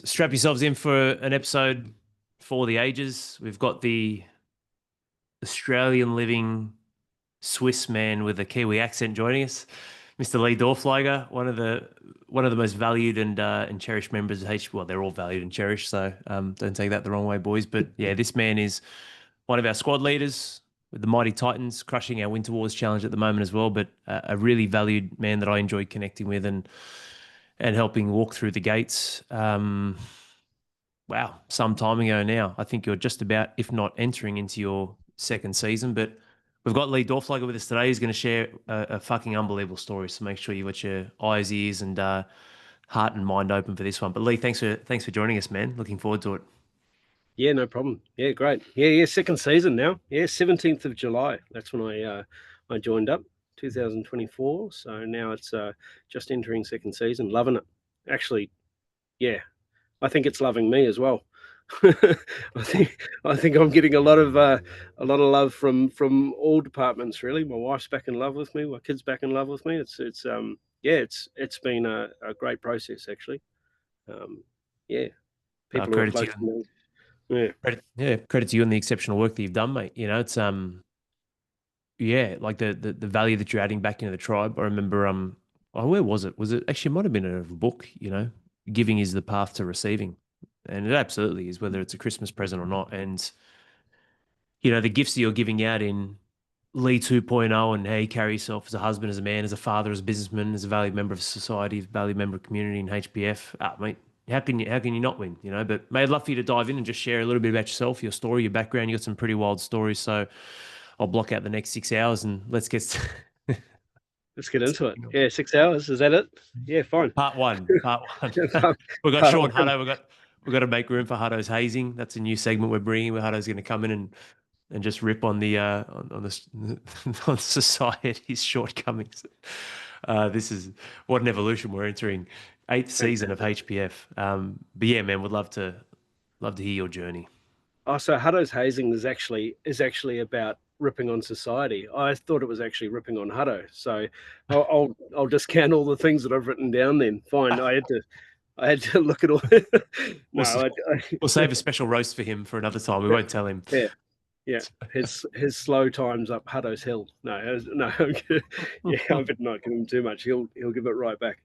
strap yourselves in for an episode for the ages. We've got the Australian living Swiss man with a Kiwi accent joining us, Mr. Lee Dorfliger, one of the most valued and cherished members of H. Well, they're all valued and cherished, so don't take that the wrong way, boys. But yeah, this man is one of our squad leaders with the Mighty Titans, crushing our Winter Wars challenge at the moment as well. But a really valued man that I enjoyed connecting with and helping walk through the gates. Wow, some time ago now. I think you're just about, if not entering into your second season. But we've got Lee Dorfliger with us today. He's going to share a fucking unbelievable story. So make sure you got your eyes, ears, and heart and mind open for this one. But Lee, thanks for joining us, man. Looking forward to it. Yeah, no problem. Yeah, great. Yeah, second season now. Yeah, 17th of July. That's when I joined up, 2024. So now it's just entering second season. Loving it. Actually, yeah, I think it's loving me as well. I think I'm getting a lot of love from all departments. Really, my wife's back in love with me. My kids back in love with me. It's been a great process actually. Yeah, people who are Credit to close you. to me. Yeah. Credit to you on the exceptional work that you've done, mate. You know, it's yeah, like the value that you're adding back into the tribe. I remember where was it? Was it actually, it might have been in a book, you know, giving is the path to receiving. And it absolutely is, whether it's a Christmas present or not. And you know, the gifts that you're giving out in Lee 2.0 and how you carry yourself as a husband, as a man, as a father, as a businessman, as a valued member of society, a valued member of community in HPF. Mate, how can you not win? You know, but mate, I'd love for you to dive in and just share a little bit about yourself, your story, your background. You got some pretty wild stories, so I'll block out the next 6 hours and let's get Let's get into it. Yeah, 6 hours. Is that it? Yeah, fine. part one. We've got Sean Hutto. We've got to make room for Hutto's hazing. That's a new segment we're bringing where Hutto's going to come in and just rip on the on society's shortcomings. This is what an evolution we're entering. 8th season of HPF. But yeah, man, would love to hear your journey. Oh, so Hutto's hazing is actually about ripping on society. I thought it was actually ripping on Hutto. So I'll discount all the things that I've written down. Then fine. I had to look at all. We'll save a special roast for him for another time. We won't tell him. Yeah. His slow times up Hutto's hill. No. Yeah, I better not give him too much. He'll give it right back.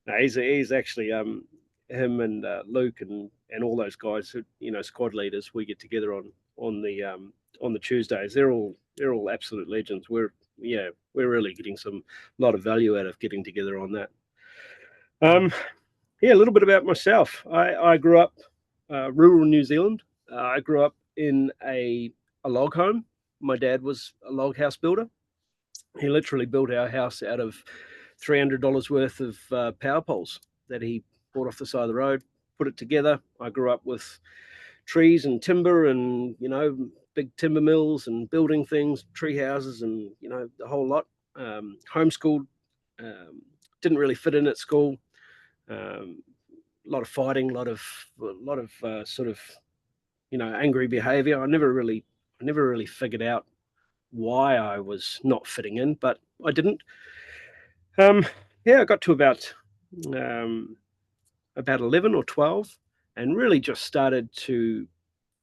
No, he's actually him and Luke and all those guys who, you know, squad leaders. We get together on the Tuesdays. They're all absolute legends. We're really getting a lot of value out of getting together on that. Yeah, a little bit about myself. I grew up rural New Zealand. I grew up in a log home. My dad was a log house builder. He literally built our house out of $300 worth of power poles that he bought off the side of the road, put it together. I grew up with trees and timber and, you know, big timber mills and building things, tree houses and, you know, the whole lot. Homeschooled, didn't really fit in at school. A lot of fighting, a lot of sort of, you know, angry behavior. I never really figured out why I was not fitting in, but I didn't. I got to about 11 or 12 and really just started to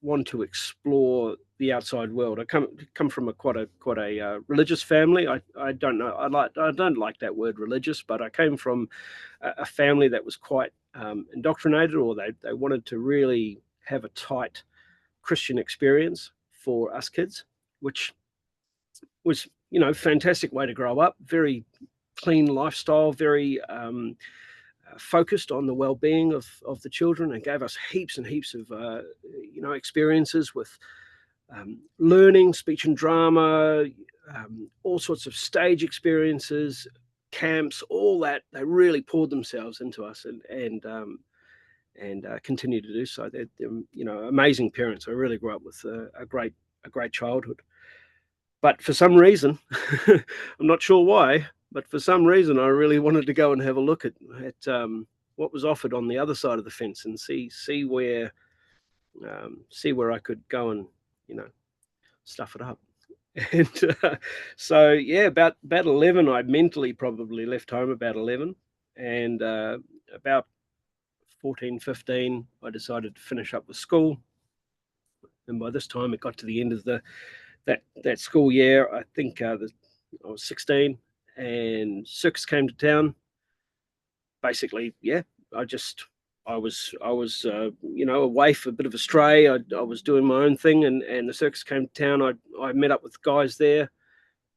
want to explore the outside world. I come from quite a religious family. I don't know. I don't like that word religious, but I came from a family that was quite indoctrinated, or they wanted to really have a tight Christian experience for us kids, which was, you know, fantastic way to grow up. Very clean lifestyle, very focused on the well-being of the children, and gave us heaps and heaps of you know, experiences with learning speech and drama, all sorts of stage experiences, camps, all that. They really poured themselves into us and continue to do so. They're, you know, amazing parents. I really grew up with a great childhood. But for some reason, I'm not sure why, but for some reason, I really wanted to go and have a look at what was offered on the other side of the fence and see where I could go and, you know, stuff it up. And so yeah, about 11, I mentally probably left home about 11, and about 14, 15, I decided to finish up with school. And by this time, it got to the end of that school year. I think I was 16, and circus came to town. Basically, yeah, I was a waif, a bit of a stray. I was doing my own thing, and the circus came to town. I met up with guys there.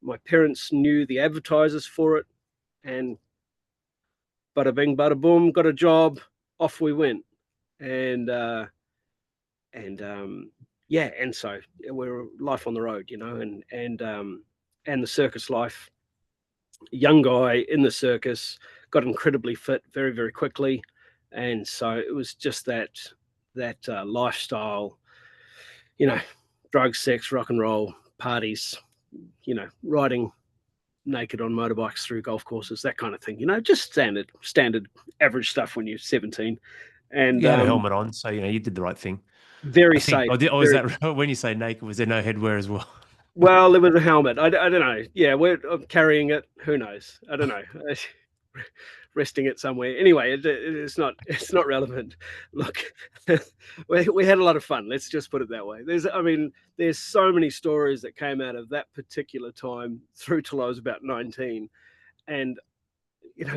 My parents knew the advertisers for it, and bada bing, bada boom, got a job. Off we went, and yeah, and so we're life on the road, and the circus life. Young guy in the circus, got incredibly fit very, very quickly, and so it was just that lifestyle, drugs, sex, rock and roll, parties, riding naked on motorbikes through golf courses, that kind of thing. Just standard average stuff when you're 17, and You had a helmet on, so you did the right thing. I very think. safe. Or was that when you say naked? Was there no headwear as well? Well, there was a helmet. I don't know. Yeah, I'm carrying it. Who knows? I don't know. Resting it somewhere. Anyway, it's not relevant. Look, we had a lot of fun. Let's just put it that way. There's so many stories that came out of that particular time through till I was about 19, and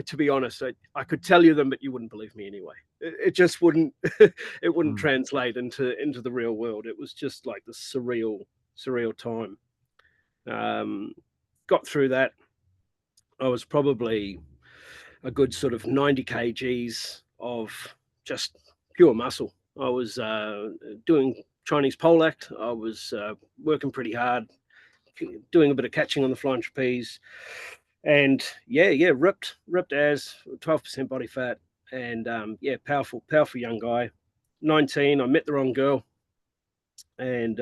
to be honest, I could tell you them, but you wouldn't believe me anyway. It just wouldn't. It wouldn't translate into the real world. It was just like the surreal time. Got through that. I was probably a good sort of 90 kgs of just pure muscle. I was doing Chinese pole act. I was working pretty hard, doing a bit of catching on the flying trapeze, and ripped as 12% body fat, and powerful young guy. 19, I met the wrong girl, and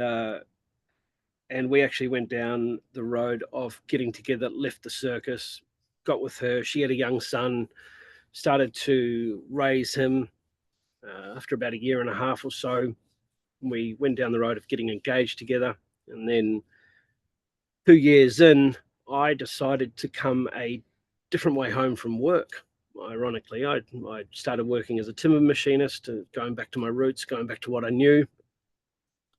we actually went down the road of getting together, left the circus, got with her. She had a young son, started to raise him. After about a year and a half or so, we went down the road of getting engaged together. And then 2 years in, I decided to come a different way home from work. Ironically, I started working as a timber machinist, going back to my roots, going back to what I knew.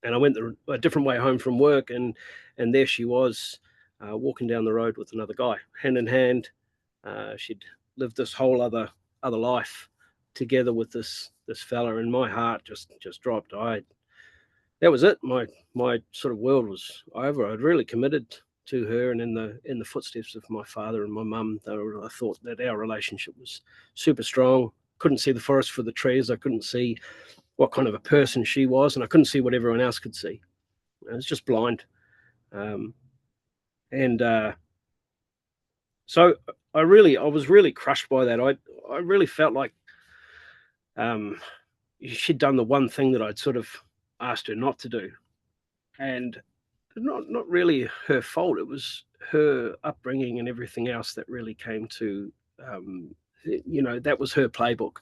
And I went a different way home from work, and there she was, walking down the road with another guy, hand in hand. She'd lived this whole other life together with this fella, and my heart just dropped. That was it. My sort of world was over. I'd really committed to her, and in the footsteps of my father and my mum, I thought that our relationship was super strong. Couldn't see the forest for the trees. I couldn't see what kind of a person she was, and I couldn't see what everyone else could see. I was just blind. So I was really crushed by that. I really felt like she'd done the one thing that I'd sort of asked her not to do, and not really her fault. It was her upbringing and everything else that really came to, that was her playbook.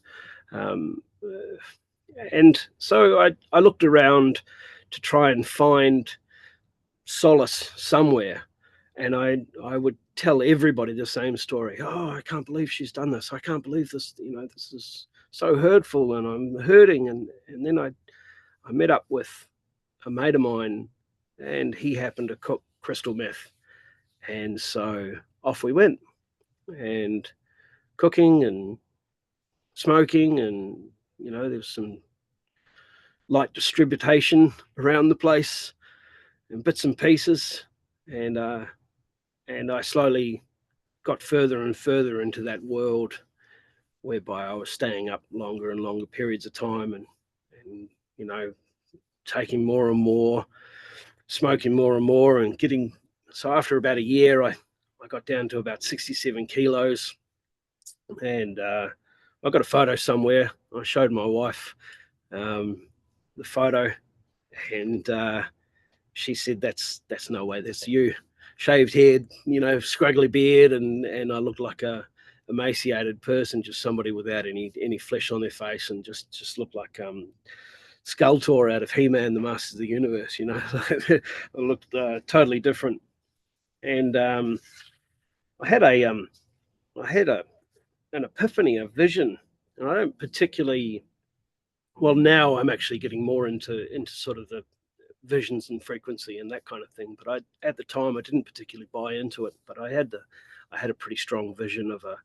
And so I looked around to try and find solace somewhere, and I would tell everybody the same story. Oh, I can't believe she's done this. I can't believe this. This is so hurtful, and I'm hurting. And then I met up with a mate of mine, and he happened to cook crystal meth, and so off we went, and cooking and smoking, and there was some light distribution around the place and bits and pieces, and I slowly got further and further into that world, whereby I was staying up longer and longer periods of time, and taking more and more, smoking more and more, and getting. So after about a year, I got down to about 67 kilos, and I got a photo somewhere. I showed my wife the photo, and she said, "That's no way. That's you, shaved head, scraggly beard, and I looked like a emaciated person, just somebody without any flesh on their face, and just looked like Skeletor out of He-Man, the Masters of the Universe. I looked totally different, and I had an epiphany, a vision, and I don't particularly well, now I'm actually getting more into sort of the visions and frequency and that kind of thing. But at the time I didn't particularly buy into it. But I had a pretty strong vision of a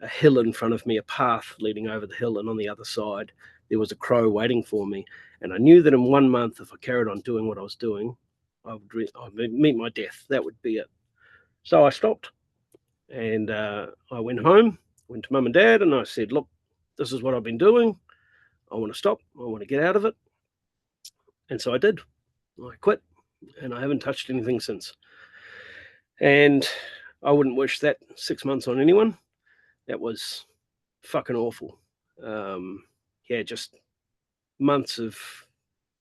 hill in front of me, a path leading over the hill, and on the other side there was a crow waiting for me. And I knew that in 1 month, if I carried on doing what I was doing, I would meet my death. That would be it. So I stopped, and I went home, went to mum and dad, and I said, "Look, this is what I've been doing. I want to stop. I want to get out of it." And so I did. I quit, and I haven't touched anything since. And I wouldn't wish that 6 months on anyone. That was fucking awful. Yeah, just months of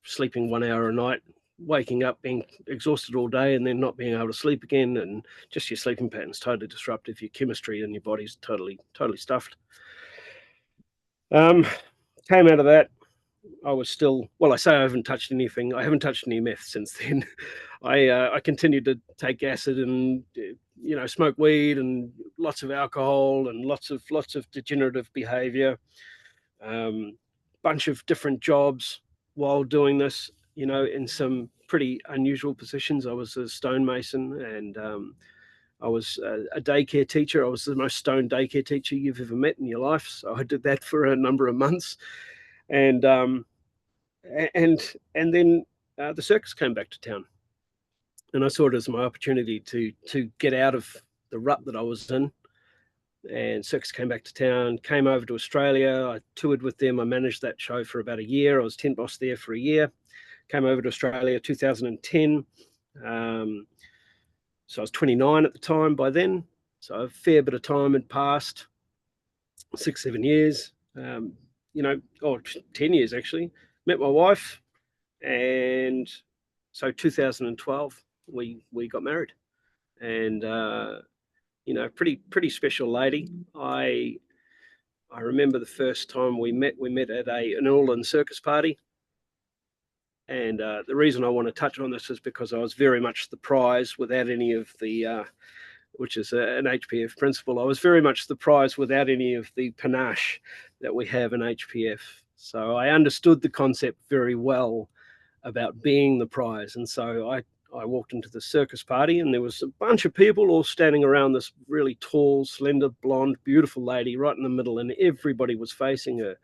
sleeping 1 hour a night, waking up being exhausted all day, and then not being able to sleep again, and just your sleeping patterns totally disruptive. Your chemistry in your body's totally stuffed. Came out of that. I was still, well, I say I haven't touched anything. I haven't touched any meth since then. I continued to take acid and smoke weed and lots of alcohol and lots of degenerative behavior. Bunch of different jobs while doing this. In some pretty unusual positions. I was a stonemason, and I was a daycare teacher. I was the most stoned daycare teacher you've ever met in your life. So I did that for a number of months, and then the circus came back to town, and I saw it as my opportunity to get out of the rut that I was in. And circus came back to town, came over to Australia. I toured with them. I managed that show for about a year. I was tent boss there for a year. Came over to Australia 2010. So I was 29 at the time by then. So a fair bit of time had passed, 6-7 years, 10 years actually. Met my wife, and so 2012 we got married, and pretty special lady. I remember the first time we met at an all-in circus party. And the reason I want to touch on this is because I was very much the prize without any of the, which is an HPF principle. I was very much the prize without any of the panache that we have in HPF. So I understood the concept very well about being the prize. And so I walked into the circus party, and there was a bunch of people all standing around this really tall, slender, blonde, beautiful lady right in the middle, and everybody was facing her.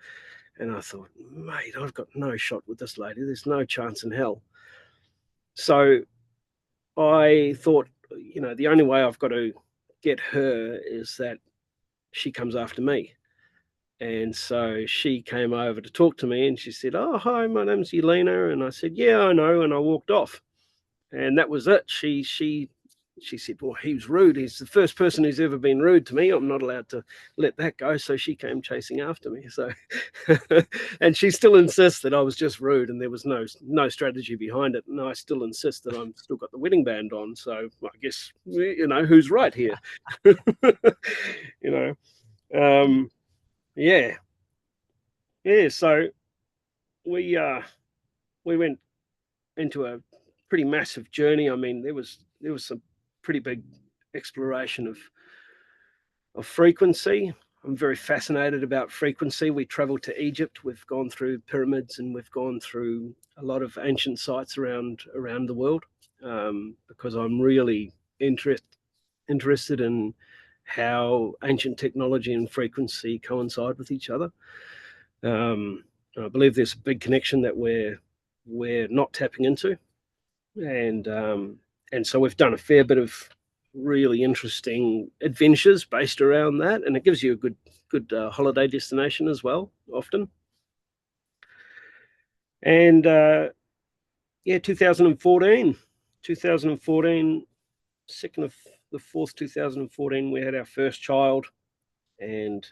And I thought, mate, I've got no shot with this lady. There's no chance in hell. So I thought, the only way I've got to get her is that she comes after me. And so she came over to talk to me, and she said, "Oh, hi, my name's Elena." And I said, "Yeah, I know." And I walked off. And that was it. She said, "Well, he was rude. He's the first person who's ever been rude to me. I'm not allowed to let that go." So she came chasing after me. So, and she still insists that I was just rude, and there was no strategy behind it. And I still insist that I'm still got the wedding band on. So I guess who's right here. Yeah, yeah. So we went into a pretty massive journey. I mean, there was some pretty big exploration of frequency. I'm very fascinated about frequency. We traveled to Egypt. We've gone through pyramids, and we've gone through a lot of ancient sites around the world, because I'm really interested in how ancient technology and frequency coincide with each other. I believe there's a big connection that we're not tapping into, and so we've done a fair bit of really interesting adventures based around that, and it gives you a good holiday destination as well, often. And 2014, 2nd of the 4th, 2014, we had our first child, and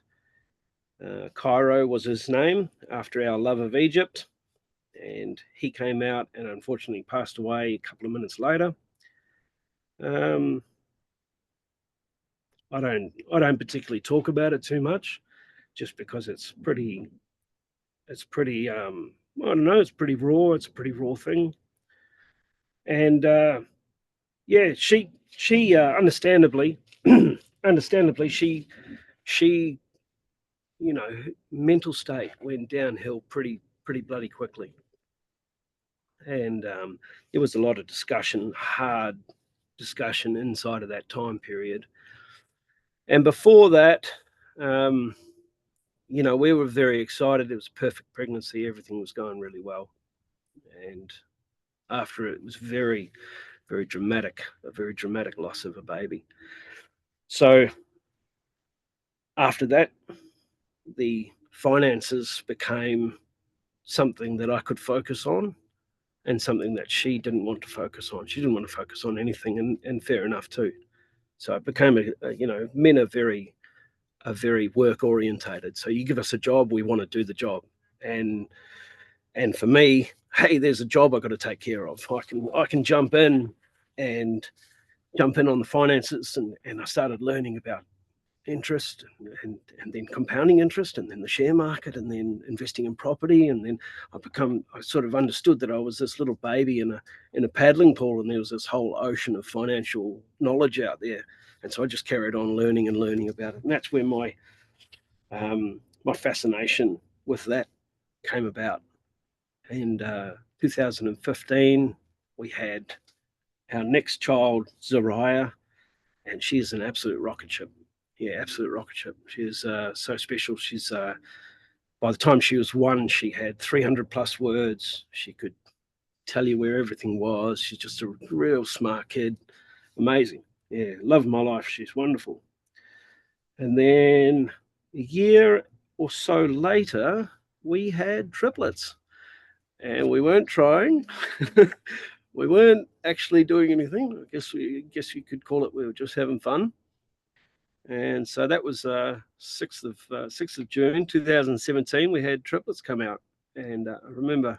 Cairo was his name, after our love of Egypt. And he came out and unfortunately passed away a couple of minutes later. I don't particularly talk about it too much, just because it's pretty I don't know, it's pretty raw. It's a pretty raw thing. And yeah, she understandably, she mental state went downhill pretty bloody quickly. And there was a lot of discussion, hard discussion inside of that time period. And before that, um, we were very excited. It was a perfect pregnancy. Everything was going really well. And after it was very, very dramatic, a very dramatic loss of a baby. So after that, the finances became something that I could focus on and something that she didn't want to focus on. She didn't want to focus on anything, and fair enough too. So it became men are very work orientated. So you give us a job, we want to do the job. And for me, hey, there's a job I've got to take care of. I can jump in on the finances, and I started learning about interest and then compounding interest, and then the share market, and then investing in property. And then I sort of understood that I was this little baby in a paddling pool, and there was this whole ocean of financial knowledge out there. And so I just carried on learning and learning about it. And that's where my fascination with that came about. And 2015, we had our next child, Zariah, and she's an absolute rocket ship. Yeah, absolute rocket ship. She is so special. She's by the time she was 1, she had 300 plus words. She could tell you where everything was. She's just a real smart kid. Amazing. Yeah, love my life. She's wonderful. And then a year or so later, we had triplets, and we weren't trying. We weren't actually doing anything. I guess you could call it we were just having fun. And so that was 6th of June 2017. We had triplets come out, and I remember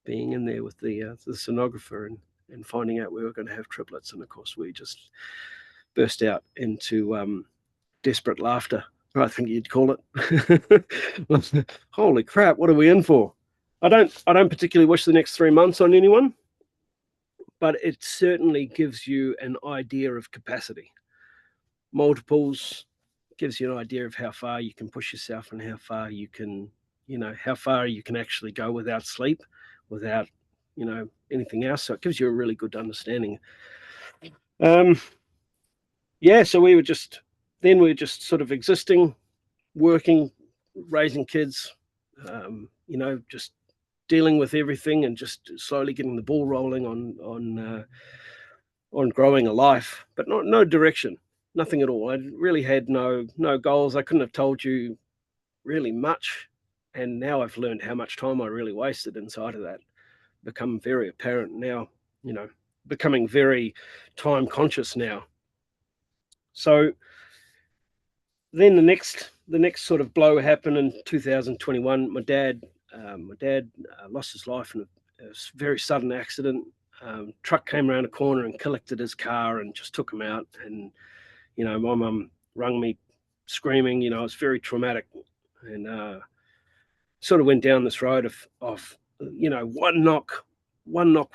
being in there with the sonographer and finding out we were going to have triplets. And of course, we just burst out into desperate laughter, I think you'd call it. Holy crap! What are we in for? I don't particularly wish the next 3 months on anyone, but it certainly gives you an idea of capacity. Multiples gives you an idea of how far you can push yourself and how far you can actually go without sleep, without anything else. So it gives you a really good understanding. Yeah, so we were just sort of existing, working, raising kids, just dealing with everything and just slowly getting the ball rolling on growing a life, but no direction, nothing at all. I really had no goals. I couldn't have told you really much, and now I've learned how much time I really wasted inside of that. Become very apparent now, becoming very time conscious now. So then the next sort of blow happened in 2021. My dad lost his life in a very sudden accident. Truck came around a corner and collected his car and just took him out. And my mum rung me screaming. It was very traumatic, and sort of went down this road of one knock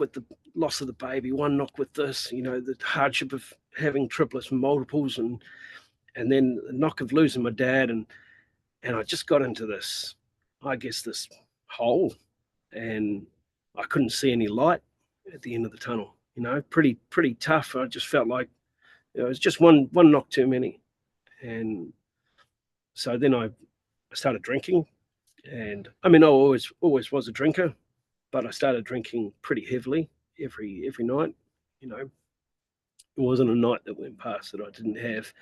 with the loss of the baby, one knock with this, the hardship of having triplets and multiples, and then the knock of losing my dad, and I just got into this hole, and I couldn't see any light at the end of the tunnel. Pretty tough. I just felt like it was just one knock too many. And so then I started drinking, and I mean I always was a drinker, but I started drinking pretty heavily every night. It wasn't a night that went past that I didn't have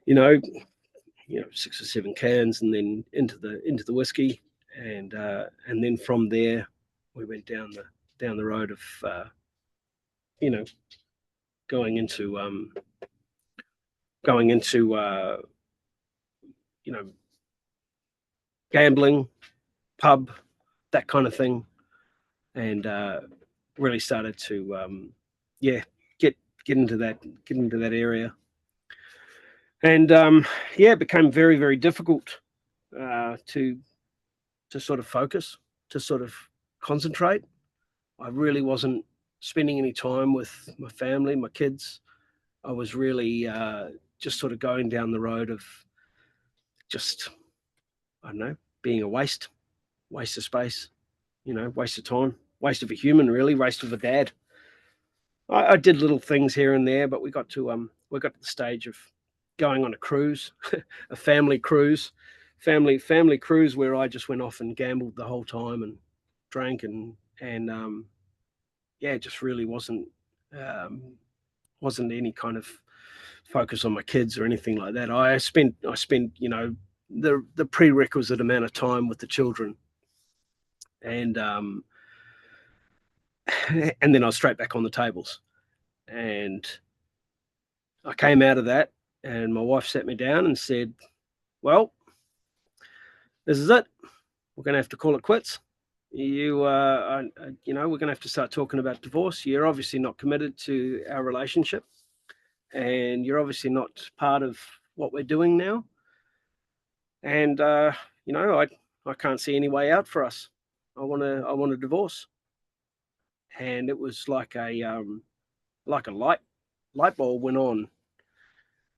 6 or 7 cans, and then into the whiskey, and then from there we went down the road of going into gambling, pub, that kind of thing, and really started to get into that area. And it became very, very difficult to sort of focus, to sort of concentrate. I really wasn't spending any time with my family, my kids. I was really just sort of going down the road of just I don't know, being a waste of space, waste of time, waste of a human, really, waste of a dad. I did little things here and there, but we got to the stage of going on a cruise, a family cruise where I just went off and gambled the whole time and drank and yeah, it just really um, wasn't any kind of focus on my kids or anything like that. I spent the prerequisite amount of time with the children, and and then I was straight back on the tables. And I came out of that, and my wife sat me down and said, "Well, this is it. We're going to have to call it quits. We're going to have to start talking about divorce. You're obviously not committed to our relationship, and you're obviously not part of what we're doing now. And I can't see any way out for us. I want a divorce." And it was like a light bulb went on,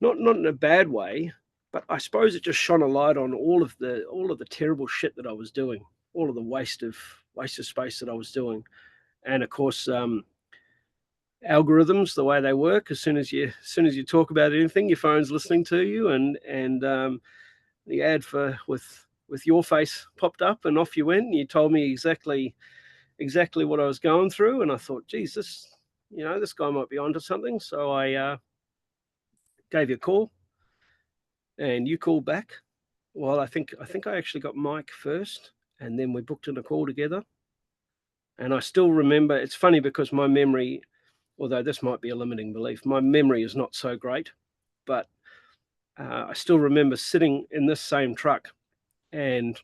not in a bad way, but I suppose it just shone a light on all of the terrible shit that I was doing, all of the waste of space that I was doing. And of course, algorithms, the way they work, as soon as you talk about anything, your phone's listening to you, and the ad for with your face popped up, and off you went, and you told me exactly what I was going through. And I thought, geez, this guy might be onto something. So I gave you a call, and you called back. Well, I think I actually got Mike first, and then we booked in a call together. And I still remember. It's funny because my memory, although this might be a limiting belief, my memory is not so great. But I still remember sitting in this same truck and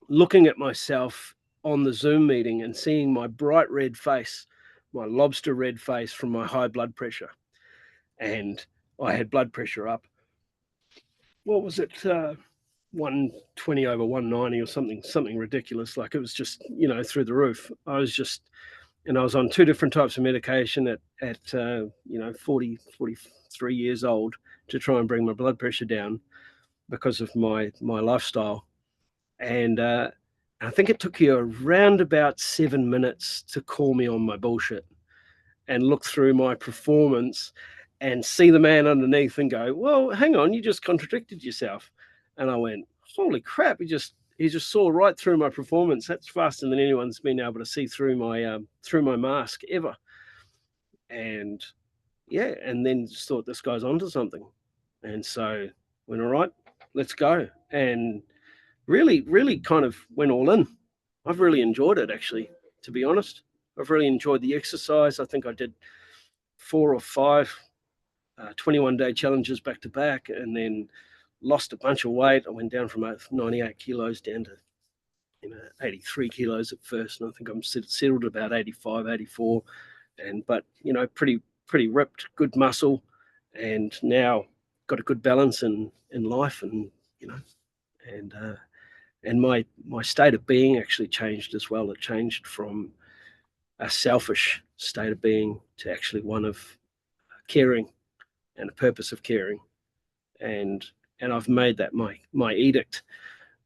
looking at myself on the Zoom meeting and seeing my bright red face, my lobster red face from my high blood pressure. And I had blood pressure up. What was it? 120 over 190 or something ridiculous. Like, it was just, through the roof. And I was on two different types of medication at 43 years old to try and bring my blood pressure down because of my lifestyle. And I think it took you around about 7 minutes to call me on my bullshit and look through my performance and see the man underneath and go, "Well, hang on, you just contradicted yourself." And I went, "Holy crap!" He just saw right through my performance. That's faster than anyone's been able to see through my mask ever. And yeah, and then just thought, this guy's onto something. And so went, all right, let's go. And really, really kind of went all in. I've really enjoyed it, actually, to be honest. I've really enjoyed the exercise. I think I did 4 or 5 21-day challenges back to back, and then lost a bunch of weight. I went down from 98 kilos down to 83 kilos at first, and I think I'm settled at about 85, 84, but pretty ripped, good muscle, and now got a good balance in life, and and and my state of being actually changed as well. It changed from a selfish state of being to actually one of caring and a purpose of caring, and I've made that my edict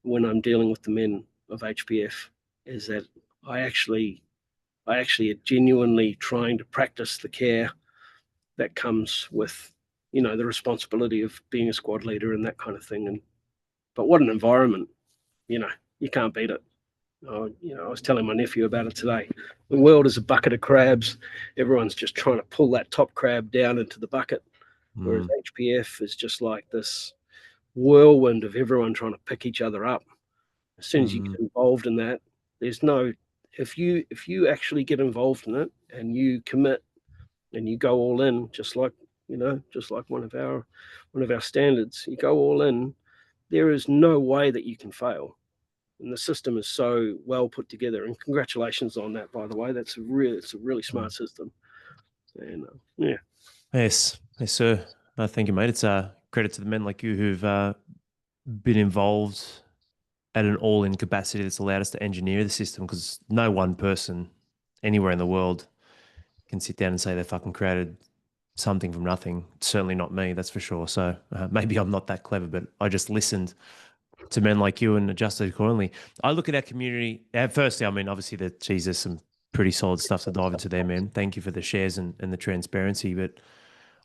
when I'm dealing with the men of HPF, is that I actually are genuinely trying to practice the care that comes with the responsibility of being a squad leader and that kind of thing. And but what an environment! You can't beat it. I was telling my nephew about it today. The world is a bucket of crabs. Everyone's just trying to pull that top crab down into the bucket, whereas HPF is just like this whirlwind of everyone trying to pick each other up. As soon as you get involved in that, there's no if you actually get involved in it and you commit and you go all in, just like one of our standards, you go all in, there is no way that you can fail. And the system is so well put together. And congratulations on that, by the way. It's a really smart system. And yeah. Yes, yes, sir. Thank you, mate. It's a credit to the men like you who've been involved at an all-in capacity that's allowed us to engineer the system, because no one person anywhere in the world can sit down and say they fucking created something from nothing. Certainly not me, that's for sure. So maybe I'm not that clever, but I just listened to men like you and adjusted accordingly. I look at our community. Firstly, I mean, obviously, there's some pretty solid stuff to dive into there, man. Thank you for the shares and the transparency. But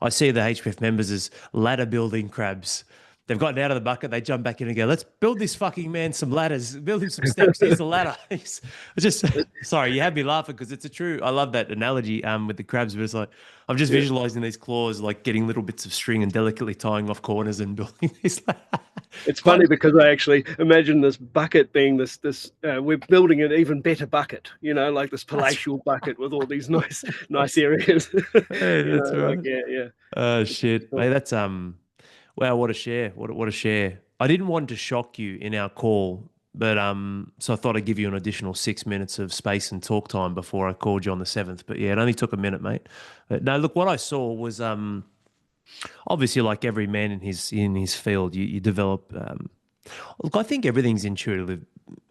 I see the HPF members as ladder building crabs. They've gotten out of the bucket, they jump back in and go, let's build this fucking man some ladders, build him some steps. Here's the ladder. It's just sorry, you had me laughing because it's a true. I love that analogy with the crabs, but it's like I'm just Yeah. visualizing these claws like getting little bits of string and delicately tying off corners and building this. It's Quite funny because I actually imagine this bucket being this we're building an even better bucket, like this that's palatial bucket with all these nice areas. hey, that's Like right. yeah. Oh It's pretty shit. cool. Hey, that's wow, what a share. What a share. I didn't want to shock you in our call, but so I thought I'd give you an additional 6 minutes of space and talk time before I called you on the seventh. But yeah, it only took a minute, mate. But no, look, what I saw was obviously like every man in his field, you develop look, I think everything's intuitive.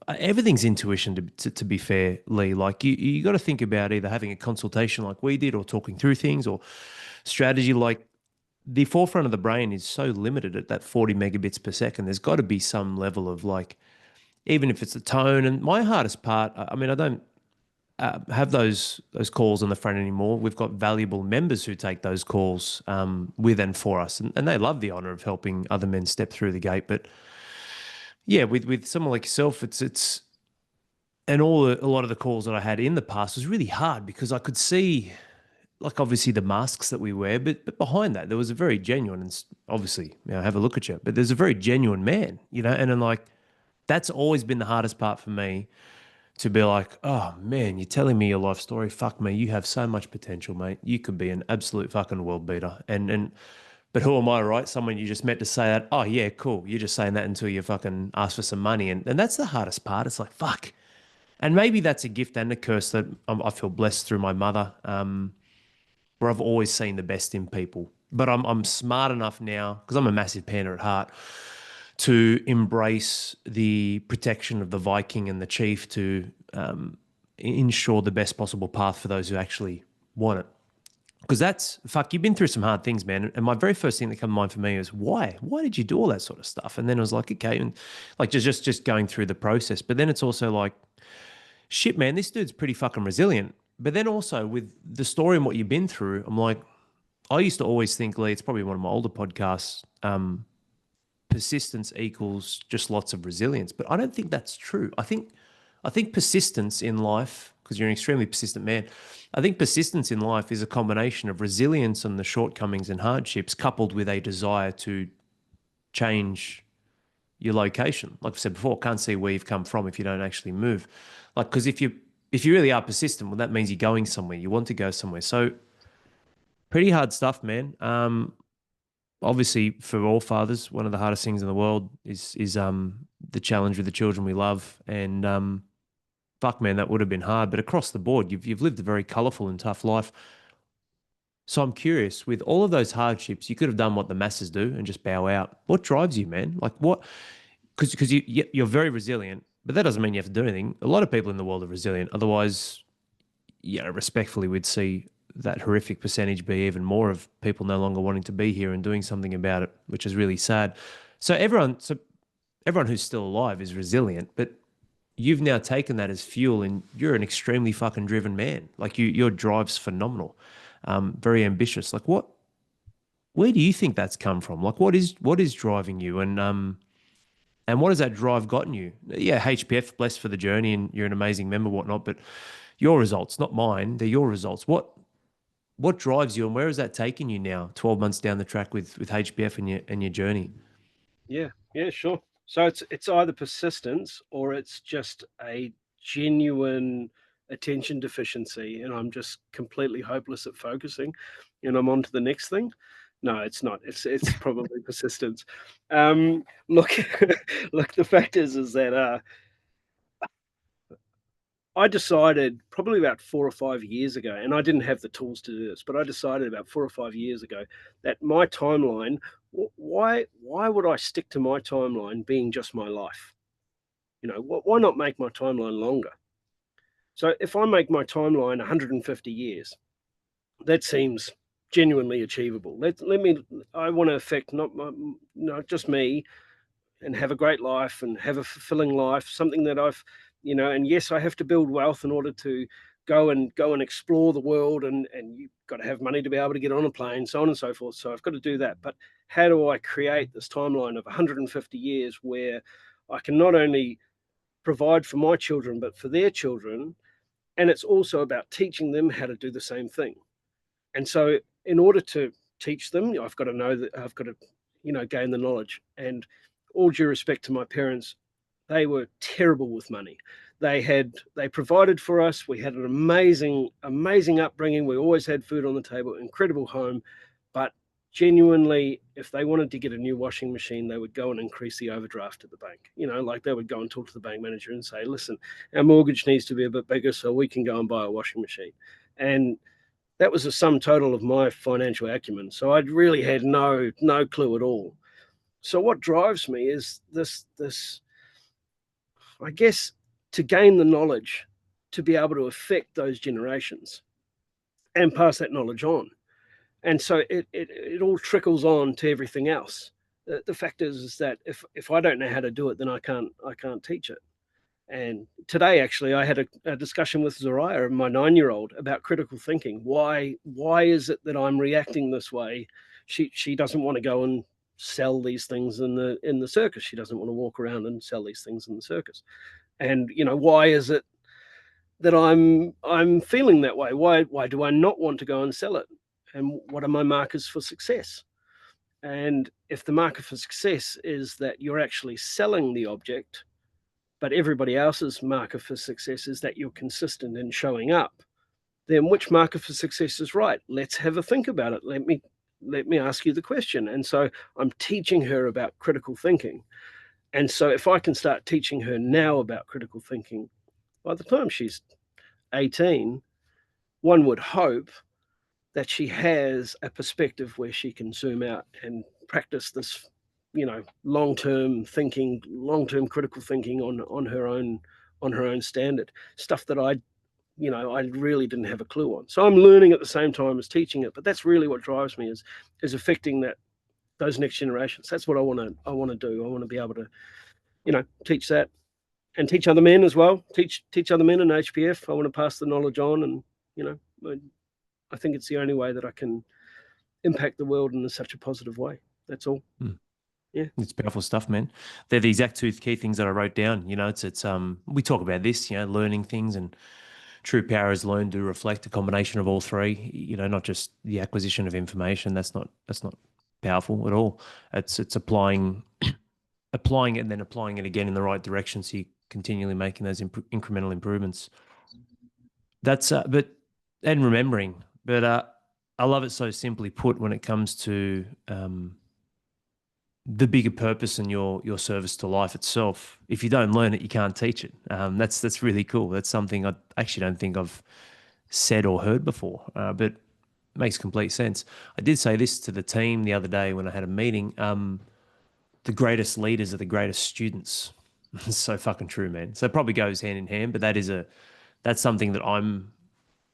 Everything's intuition to be fair, Lee. Like you got to think about either having a consultation like we did or talking through things or strategy like the forefront of the brain is so limited at that 40 megabits per second. There's got to be some level of like, even if it's the tone. And my hardest part, I mean, I don't have those calls on the front anymore. We've got valuable members who take those calls with and for us, and they love the honor of helping other men step through the gate. But yeah, with someone like yourself, it's and a lot of the calls that I had in the past was really hard because I could see like obviously the masks that we wear, but behind that there was a very genuine and obviously have a look at you, but there's a very genuine man, and then like that's always been the hardest part for me to be like, oh man, you're telling me your life story. Fuck me, you have so much potential, mate. You could be an absolute fucking world beater. And but who am I, right? Someone you just met to say that. Oh yeah, cool. You're just saying that until you fucking ask for some money, and that's the hardest part. It's like fuck. And maybe that's a gift and a curse that I feel blessed through my mother. Where I've always seen the best in people. But I'm smart enough now because I'm a massive pander at heart to embrace the protection of the Viking and the chief to ensure the best possible path for those who actually want it. Because that's fuck, you've been through some hard things, man. And my very first thing that came to mind for me was why? Why did you do all that sort of stuff? And then it was like, okay, and like just going through the process. But then it's also like, shit, man, this dude's pretty fucking resilient. But then also with the story and what you've been through, I'm like, I used to always think, Lee, it's probably one of my older podcasts, persistence equals just lots of resilience. But I don't think that's true. I think persistence in life, because you're an extremely persistent man, I think persistence in life is a combination of resilience on the shortcomings and hardships coupled with a desire to change your location. Like I said before, can't see where you've come from if you don't actually move. Like, because if you really are persistent, well, that means you're going somewhere. You want to go somewhere. So pretty hard stuff, man. Obviously, for all fathers, one of the hardest things in the world is the challenge with the children we love. And fuck, man, that would have been hard. But across the board, you've lived a very colourful and tough life. So I'm curious, with all of those hardships, you could have done what the masses do and just bow out. What drives you, man? Like what? Because you're very resilient, but that doesn't mean you have to do anything. A lot of people in the world are resilient. Otherwise, respectfully, we'd see that horrific percentage be even more of people no longer wanting to be here and doing something about it, which is really sad. So everyone who's still alive is resilient, but you've now taken that as fuel, and you're an extremely fucking driven man. Like your drive's phenomenal, very ambitious. Like what? Where do you think that's come from? Like what is driving you, and what has that drive gotten you? Yeah, HPF, blessed for the journey, and you're an amazing member, whatnot. But your results, not mine, they're your results. What drives you, and where has that taken you now? 12 months down the track with HPF and your journey. Yeah, sure. So it's either persistence or it's just a genuine attention deficiency, and I'm just completely hopeless at focusing, and I'm on to the next thing. No, it's not. It's probably persistence. Look, look. The fact is that I decided probably about 4 or 5 years ago, and I didn't have the tools to do this, but I decided about 4 or 5 years ago that my timeline, why would I stick to my timeline being just my life? Why not make my timeline longer? So if I make my timeline 150 years, that seems genuinely achievable. Let me. I want to affect not just me, and have a great life and have a fulfilling life, something that I've, and yes, I have to build wealth in order to go and explore the world, and you've got to have money to be able to get on a plane, so on and so forth. So I've got to do that. But how do I create this timeline of 150 years where I can not only provide for my children, but for their children? And it's also about teaching them how to do the same thing. And so, in order to teach them, I've got to know that I've got to, gain the knowledge. And all due respect to my parents, they were terrible with money. They provided for us. We had an amazing upbringing. We always had food on the table, incredible home. But genuinely, if they wanted to get a new washing machine, they would go and increase the overdraft at the bank. Like they would go and talk to the bank manager and say, listen, our mortgage needs to be a bit bigger so we can go and buy a washing machine. And that was the sum total of my financial acumen. So I really had no clue at all. So what drives me is this, I guess, to gain the knowledge, to be able to affect those generations and pass that knowledge on. And so it all trickles on to everything else. The fact is that if I don't know how to do it, then I can't teach it. And today, actually, I had a discussion with Zariah, my 9-year-old, about critical thinking. Why is it that I'm reacting this way? She doesn't want to go and sell these things in the circus. She doesn't want to walk around and sell these things in the circus. And why is it that I'm feeling that way? Why do I not want to go and sell it? And what are my markers for success? And if the marker for success is that you're actually selling the object, but everybody else's marker for success is that you're consistent in showing up, then which marker for success is right? Let's have a think about it. Let me ask you the question. And so I'm teaching her about critical thinking. And so if I can start teaching her now about critical thinking, by the time she's 18, one would hope that she has a perspective where she can zoom out and practice this, long-term thinking, long-term critical thinking on her own standard, stuff that I really didn't have a clue on. So I'm learning at the same time as teaching it. But that's really what drives me, is affecting those next generations. That's what I want to do. I want to be able to, teach that, and teach other men as well. Teach other men in HPF. I want to pass the knowledge on, and I think it's the only way that I can impact the world in such a positive way. That's all. Yeah. It's powerful stuff, man. They're the exact two key things that I wrote down. It's we talk about this, learning things, and true power is learned to reflect, a combination of all three, not just the acquisition of information. That's not powerful at all. It's applying it and then applying it again in the right direction, so you continually making those incremental improvements. That's and remembering. But I love it so simply put when it comes to the bigger purpose and your service to life itself. If you don't learn it, you can't teach it. That's really cool. That's something I actually don't think I've said or heard before, but it makes complete sense. I did say this to the team the other day when I had a meeting. The greatest leaders are the greatest students. It's so fucking true, man. So it probably goes hand in hand, but that's something that I'm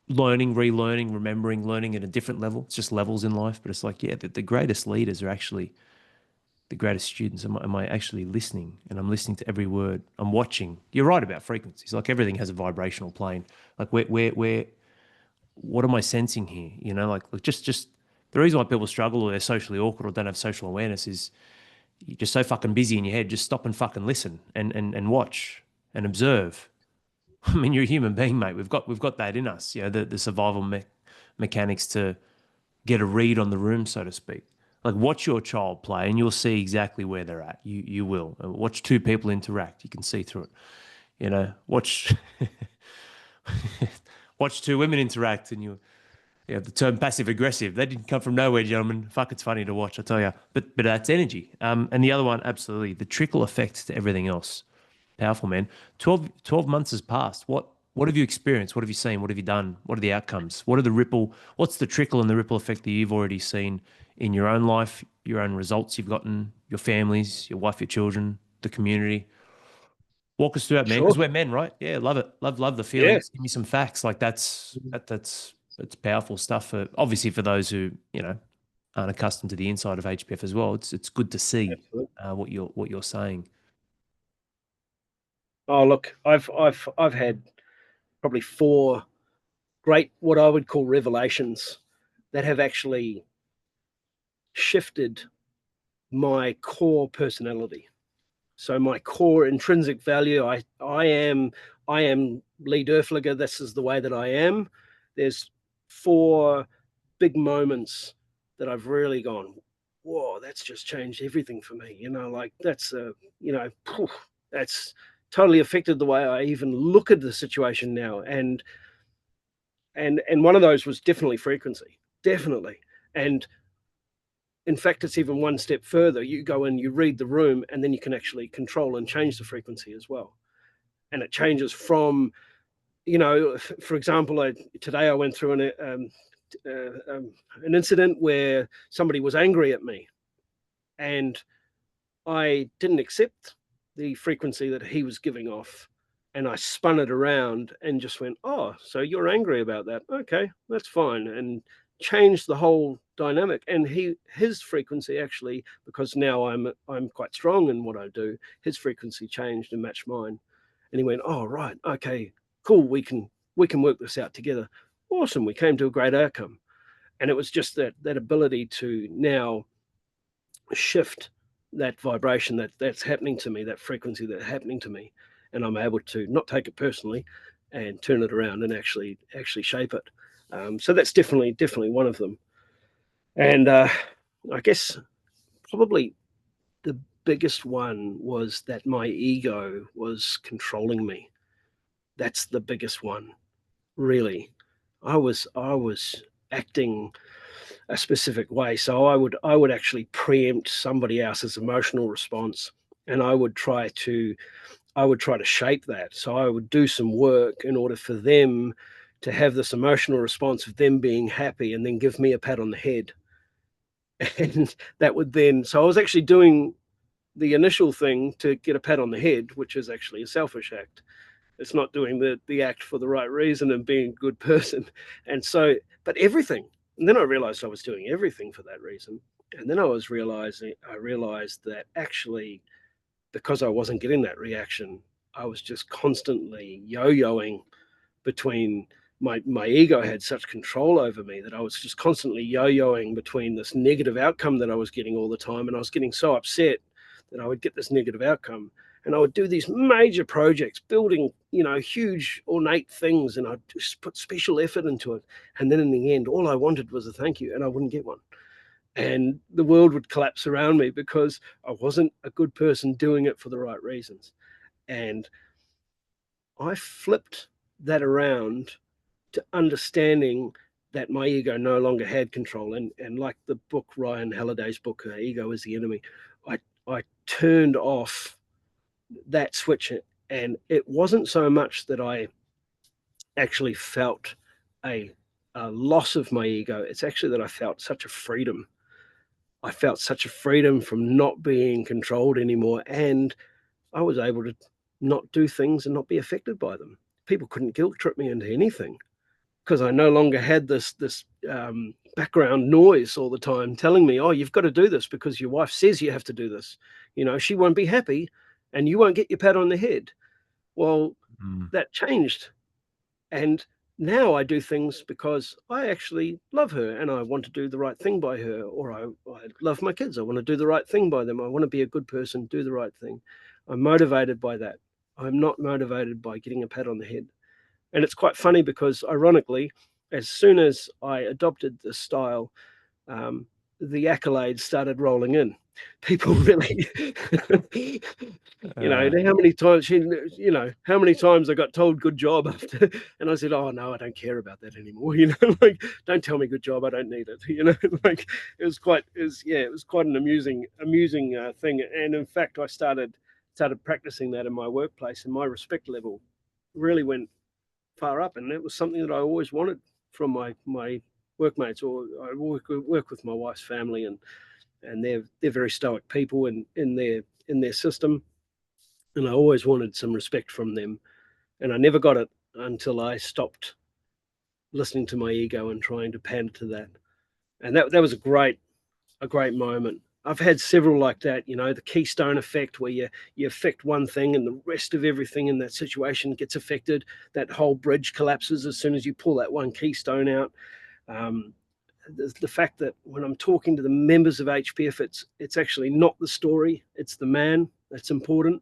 learning, relearning, remembering, learning at a different level. It's just levels in life, but it's like, yeah, the greatest leaders are actually the greatest students. Am I actually listening? And I'm listening to every word. I'm watching. You're right about frequencies. Like everything has a vibrational plane. Like what am I sensing here? Like just the reason why people struggle or they're socially awkward or don't have social awareness is you're just so fucking busy in your head. Just stop and fucking listen and watch and observe. I mean, you're a human being, mate. We've got that in us. The survival mechanics to get a read on the room, so to speak. Like watch your child play and you'll see exactly where they're at. You will. Watch two people interact. You can see through it. Watch watch two women interact and the term passive aggressive. That didn't come from nowhere, gentlemen. Fuck, it's funny to watch, I tell you. But that's energy. And the other one, absolutely, the trickle effect to everything else. Powerful, man. 12 months has passed. What have you experienced? What have you seen? What have you done? What are the outcomes? What's the trickle and the ripple effect that you've already seen in your own life, your own results you've gotten, your families, your wife, your children, the community? Walk us through that, man, because Sure. we're men, right? Yeah, love it. Love the Yeah. feelings. Give me some facts. Like that's powerful stuff for obviously for those who, unaccustomed to the inside of HPF as well, it's good to see Absolutely. what you're saying. Oh, look, I've had probably 4 great, what I would call revelations, that have actually shifted my core personality. So my core intrinsic value, I am Lee Dorfliger. This is the way that I am. There's 4 big moments that I've really gone, whoa, that's just changed everything for me. Like that's that's totally affected the way I even look at the situation now. And one of those was definitely frequency, definitely. And in fact, it's even one step further. You go in, you read the room, and then you can actually control and change the frequency as well. And it changes from, for example, today I went through an incident where somebody was angry at me, and I didn't accept the frequency that he was giving off. And I spun it around and just went, oh, so you're angry about that? Okay, that's fine. And changed the whole dynamic. And his frequency actually, because now I'm quite strong in what I do, his frequency changed and matched mine. And he went, oh right, okay, cool, we can work this out together. Awesome. We came to a great outcome. And it was just that ability to now shift that vibration that's happening to me, that frequency that's happening to me, and I'm able to not take it personally and turn it around and actually shape it. So that's definitely one of them. And I guess probably the biggest one was that my ego was controlling me. That's the biggest one, really. I was acting a specific way. So I would actually preempt somebody else's emotional response, and I would try to shape that. So I would do some work in order for them to have this emotional response of them being happy, and then give me a pat on the head. And that would then, so I was actually doing the initial thing to get a pat on the head, which is actually a selfish act. It's not doing the act for the right reason and being a good person. And so, but everything. And then I realized I was doing everything for that reason. And then I realized that actually, because I wasn't getting that reaction, I was just constantly yo-yoing between, my ego had such control over me that I was just constantly yo-yoing between this negative outcome that I was getting all the time. And I was getting so upset that I would get this negative outcome, and I would do these major projects, building, huge ornate things, and I'd just put special effort into it. And then in the end, all I wanted was a thank you, and I wouldn't get one. And the world would collapse around me because I wasn't a good person doing it for the right reasons. And I flipped that around to understanding that my ego no longer had control. And like the book, Ryan Halliday's book, Ego is the Enemy, I turned off that switch. And it wasn't so much that I actually felt a, a loss of my ego. It's actually that I felt such a freedom. I felt such a freedom from not being controlled anymore. And I was able to not do things and not be affected by them. People couldn't guilt trip me into anything, because I no longer had this background noise all the time telling me, "Oh, you've got to do this because your wife says you have to do this. She won't be happy, and you won't get your pat on the head." Well, Mm. that changed, and now I do things because I actually love her and I want to do the right thing by her, or I love my kids. I want to do the right thing by them. I want to be a good person, do the right thing. I'm motivated by that. I'm not motivated by getting a pat on the head. And it's quite funny because, ironically, as soon as I adopted this style, um, the accolades started rolling in. People really, Uh, how many times how many times I got told good job after, and I said, oh no, I don't care about that anymore. Like, don't tell me good job, I don't need it. Like, it was quite an amusing thing. And in fact, I started practicing that in my workplace, and my respect level really went far up, and it was something that I always wanted from my workmates. Or I work with my wife's family, and they're very stoic people in their system, and I always wanted some respect from them, and I never got it until I stopped listening to my ego and trying to pander to that. And that was a a great moment. I've had several like that, you know, the keystone effect where you affect one thing and the rest of everything in that situation gets affected. That whole bridge collapses as soon as you pull that one keystone out. Um, the fact that when I'm talking to the members of HPF, it's actually not the story, it's the man that's important.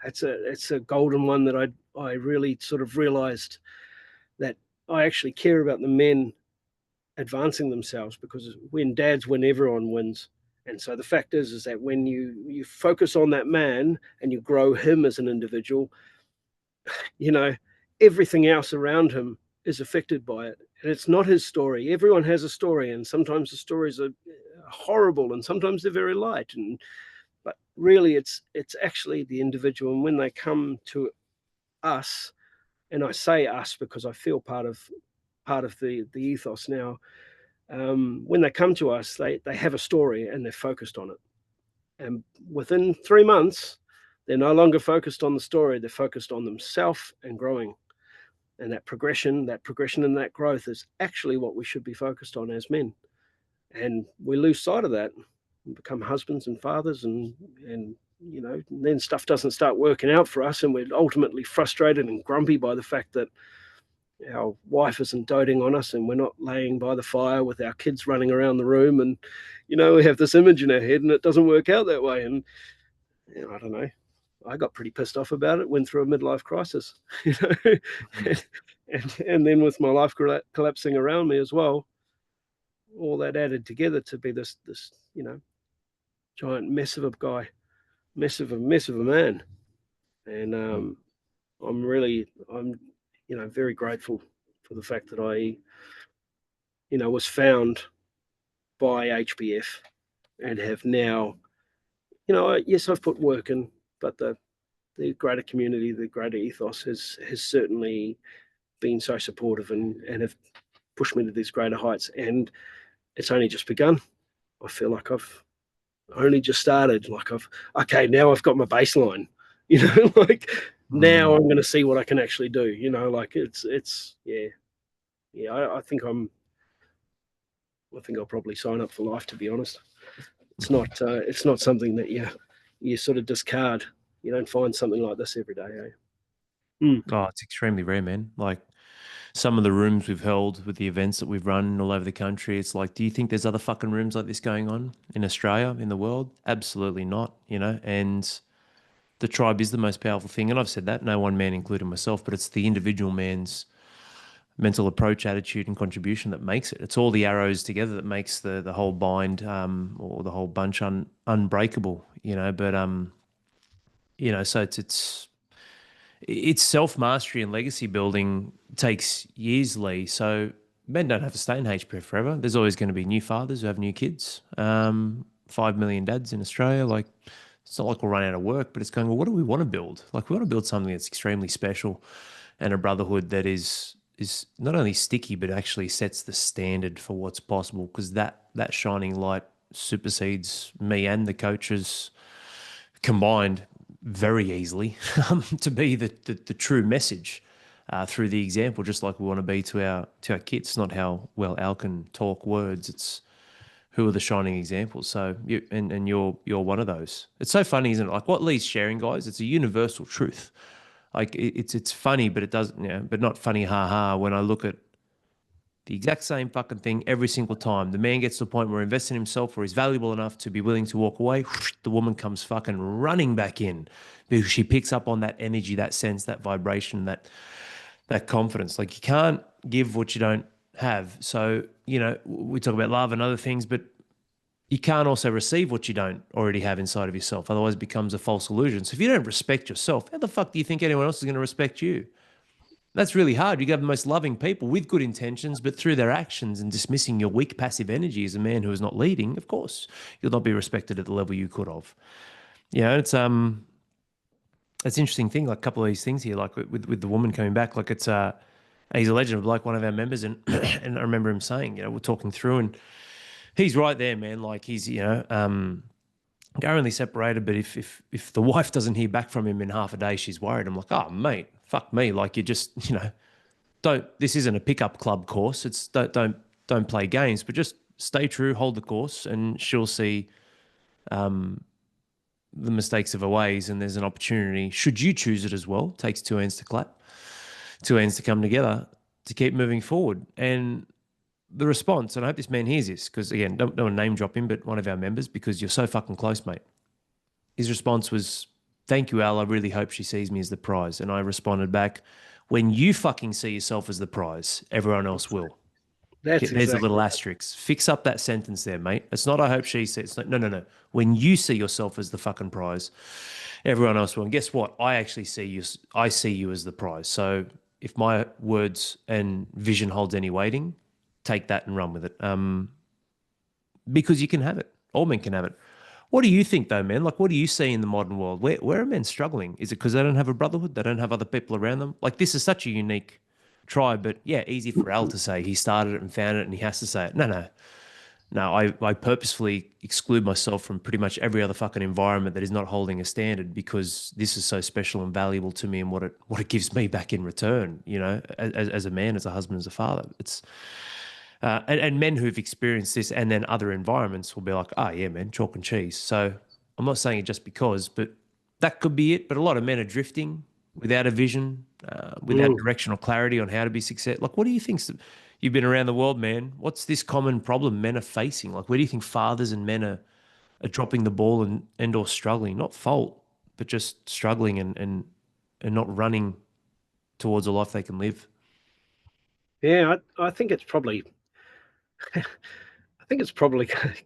It's a golden one that I really sort of realized that I actually care about the men advancing themselves, because when dads win, everyone wins. And so the fact is that when you focus on that man and you grow him as an individual, you know, everything else around him is affected by it. And it's not his story. Everyone has a story, and sometimes the stories are horrible, and sometimes they're very light. And but really, it's actually the individual. And when they come to us, and I say us because I feel part of the ethos now. When they come to us, they have a story and they're focused on it. And within 3 months, they're no longer focused on the story, they're focused on themselves and growing. And that progression and that growth is actually what we should be focused on as men. And we lose sight of that and become husbands and fathers, and you know, then stuff doesn't start working out for us, and we're ultimately frustrated and grumpy by the fact that our wife isn't doting on us and we're not laying by the fire with our kids running around the room, and you know, we have this image in our head and it doesn't work out that way. And you know, I don't know, I got pretty pissed off about it, went through a midlife crisis, you know. Mhm. And then with my life collapsing around me as well, all that added together to be this you know, giant mess of a guy, mess of a man. And I'm you know, very grateful for the fact that I, you know, was found by HBF and have now, you know, yes, I've put work in, but the greater community, the greater ethos has certainly been so supportive, and have pushed me to these greater heights. And it's only just begun. I feel like I've only just started. Like okay, now I've got my baseline. You know, like now Mm. I'm going to see what I can actually do. You know, like yeah, yeah. I think I'll probably sign up for life, to be honest. It's not something that you sort of discard. You don't find something like this every day, eh? Mm. Oh, it's extremely rare, man. Like some of the rooms we've held with the events that we've run all over the country, it's like, do you think there's other fucking rooms like this going on in Australia, in the world? Absolutely not, you know? And the tribe is the most powerful thing. And I've said that, no one man, including myself, but it's the individual man's mental approach, attitude, and contribution that makes it. It's all the arrows together that makes the whole bind or the whole bunch unbreakable, you know? But, you know, so it's self mastery and legacy building takes years, Lee. So men don't have to stay in HPF forever. There's always going to be new fathers who have new kids. 5 million dads in Australia. Like, it's not like we'll run out of work, but it's going, well, what do we want to build? Like, we want to build something that's extremely special and a brotherhood that is not only sticky, but actually sets the standard for what's possible. Because that shining light supersedes me and the coaches combined very easily to be the true message through the example, just like we want to be to our kids. It's not how well Al can talk words. It's who are the shining examples. So and you're one of those. It's so funny, isn't it? Like what Lee's sharing, guys. It's a universal truth. Like it's funny, but it doesn't. But not funny, ha ha. When I look at the exact same fucking thing every single time. The man gets to a point where he invests in himself, where he's valuable enough to be willing to walk away. The woman comes fucking running back in because she picks up on that energy, that sense, that vibration, that confidence. Like you can't give what you don't have. So, you know, we talk about love and other things, but you can't also receive what you don't already have inside of yourself. Otherwise, it becomes a false illusion. So if you don't respect yourself, how the fuck do you think anyone else is going to respect you? That's really hard. You have the most loving people with good intentions, but through their actions and dismissing your weak passive energy as a man who is not leading, of course, you'll not be respected at the level you could have. You know, it's an interesting thing, like a couple of these things here, like with the woman coming back, like he's a legend of like one of our members, and and I remember him saying, you know, we're talking through, and he's right there, man. Like he's, you know, currently separated, but if the wife doesn't hear back from him in half a day, she's worried. I'm like, oh mate, fuck me. Like you just, you know, don't, this isn't a pickup club course. It's don't play games, but just stay true, hold the course, and she'll see the mistakes of her ways, and there's an opportunity, should you choose it as well, takes two hands to clap, two hands to come together to keep moving forward. And the response, and I hope this man hears this, because again, don't want to name drop him, but one of our members, because you're so fucking close, mate. His response was, "Thank you, Al. I really hope she sees me as the prize." And I responded back, "When you fucking see yourself as the prize, everyone else will." That's There's a exactly little right. asterisk. Fix up that sentence there, mate. It's not, I hope she says, no, no, no. When you see yourself as the fucking prize, everyone else will. And guess what? I see you as the prize. So if my words and vision holds any weighting, take that and run with it. Because you can have it. All men can have it. What do you think, though, man? Like, what do you see in the modern world? Where are men struggling? Is it because they don't have a brotherhood? They don't have other people around them? Like, this is such a unique tribe, but yeah, easy for Al to say. He started it and found it and he has to say it. No, no. No, I purposefully exclude myself from pretty much every other fucking environment that is not holding a standard, because this is so special and valuable to me, and what it gives me back in return, as a man, as a husband, as a father. It's and men who've experienced this and then other environments will be like, oh, yeah, man, chalk and cheese. So I'm not saying it just because, but that could be it. But a lot of men are drifting without a vision, without Mm. direction or clarity on how to be success. Like, what do you think? You've been around the world, man. What's this common problem men are facing? Like, where do you think fathers and men are dropping the ball and or struggling? Not fault, but just struggling and not running towards a life they can live. Yeah, I think it's probably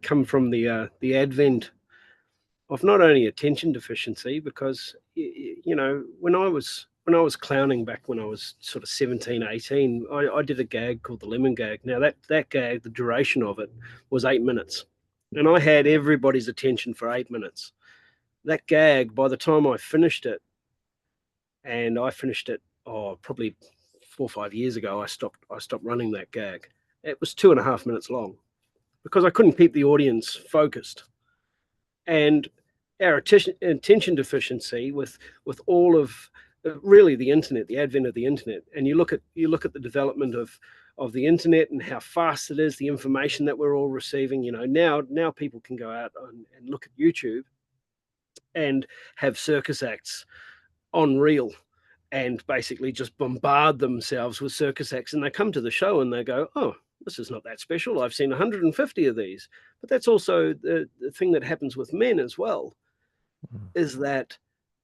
come from the advent of not only attention deficiency, because when I was clowning back when I was sort of 17, 18, I did a gag called the lemon gag. Now that gag, the duration of it was 8 minutes, and I had everybody's attention for 8 minutes. That gag, by the time I finished it, and I finished it, probably 4 or 5 years ago, I stopped running that gag. It was 2.5 minutes long because I couldn't keep the audience focused. And our attention deficiency with all of really the internet, the advent of the internet, and you look at the development of the internet and how fast it is, the information that we're all receiving. Now people can go out and look at YouTube and have circus acts on reel and basically just bombard themselves with circus acts, and they come to the show and they go, oh, this is not that special, I've seen 150 of these. But that's also the thing that happens with men as well, is that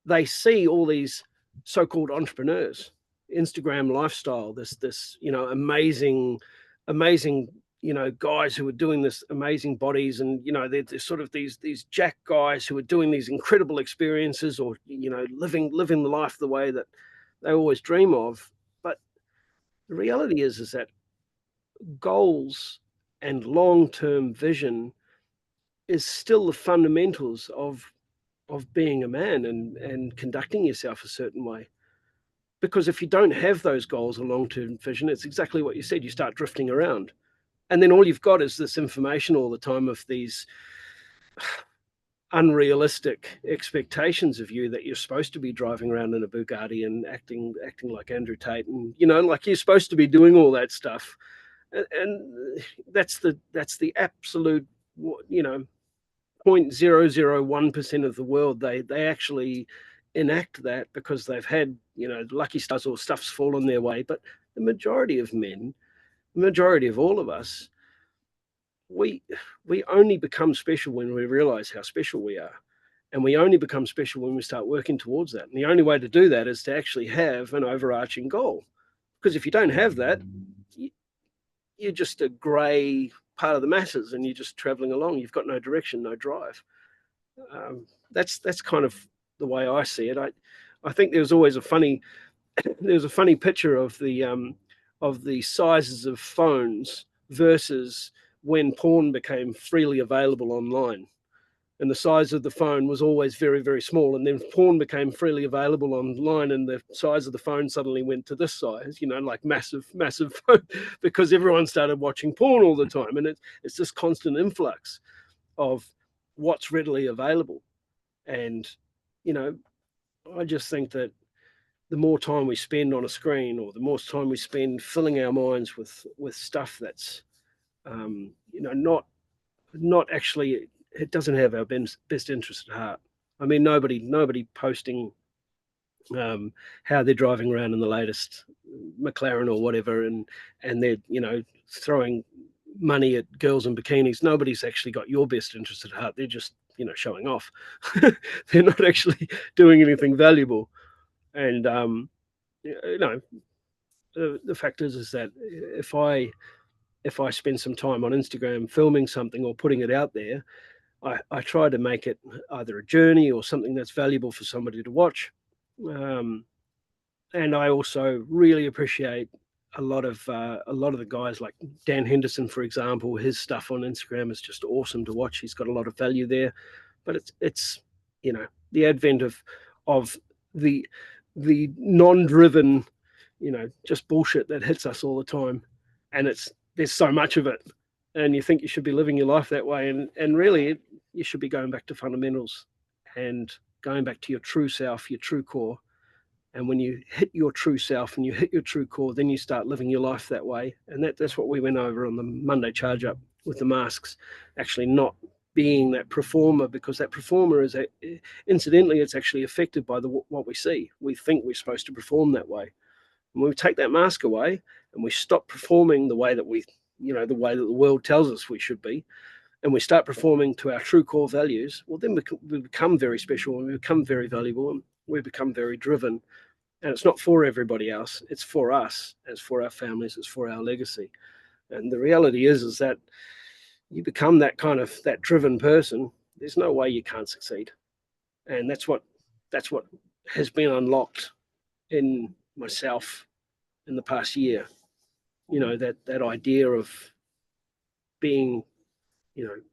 they see all these so-called entrepreneurs, Instagram lifestyle, this amazing guys who are doing this amazing bodies, and they're sort of these jack guys who are doing these incredible experiences, or living the life the way that they always dream of. But the reality is that goals and long-term vision is still the fundamentals of being a man and conducting yourself a certain way. Because if you don't have those goals or long-term vision, it's exactly what you said. You start drifting around, and then all you've got is this information all the time of these unrealistic expectations of you, that you're supposed to be driving around in a Bugatti and acting like Andrew Tate, and like you're supposed to be doing all that stuff. And that's the absolute, 0.001% of the world. They actually enact that because they've had lucky stars or stuff's fallen their way. But the majority of men, the majority of all of us, we only become special when we realize how special we are, and we only become special when we start working towards that. And the only way to do that is to actually have an overarching goal, because if you don't have that, you're just a grey part of the masses, and you're just traveling along. You've got no direction, no drive. That's kind of the way I see it. I think there's always a funny picture of the sizes of phones versus when porn became freely available online. And the size of the phone was always very, very small. And then porn became freely available online, and the size of the phone suddenly went to this size, like massive, massive phone, because everyone started watching porn all the time. And it's this constant influx of what's readily available. And, I just think that the more time we spend on a screen, or the more time we spend filling our minds with stuff that's Not actually, it doesn't have our best interest at heart. I mean, nobody posting how they're driving around in the latest McLaren or whatever, and they're throwing money at girls in bikinis. Nobody's actually got your best interest at heart. They're just showing off. They're not actually doing anything valuable. And the fact is that if I spend some time on Instagram filming something or putting it out there, I try to make it either a journey or something that's valuable for somebody to watch. Um, and I also really appreciate a lot of the guys like Dan Henderson, for example. His stuff on Instagram is just awesome to watch. He's got a lot of value there, but it's the advent of the the non-driven, just bullshit that hits us all the time, and there's so much of it, and you think you should be living your life that way, and really you should be going back to fundamentals and going back to your true self, your true core. And when you hit your true self and you hit your true core, then you start living your life that way. And that's what we went over on the Monday charge up with the masks. Actually, not being that performer, because that performer incidentally, it's actually affected by what we see. We think we're supposed to perform that way. And when we take that mask away and we stop performing the way that the way that the world tells us we should be, and we start performing to our true core values, well, then we become very special and we become very valuable and we become very driven. And it's not for everybody else. It's for us. It's for our families. It's for our legacy. And the reality is that you become that driven person. There's no way you can't succeed. And that's what has been unlocked in myself in the past year. That idea of being,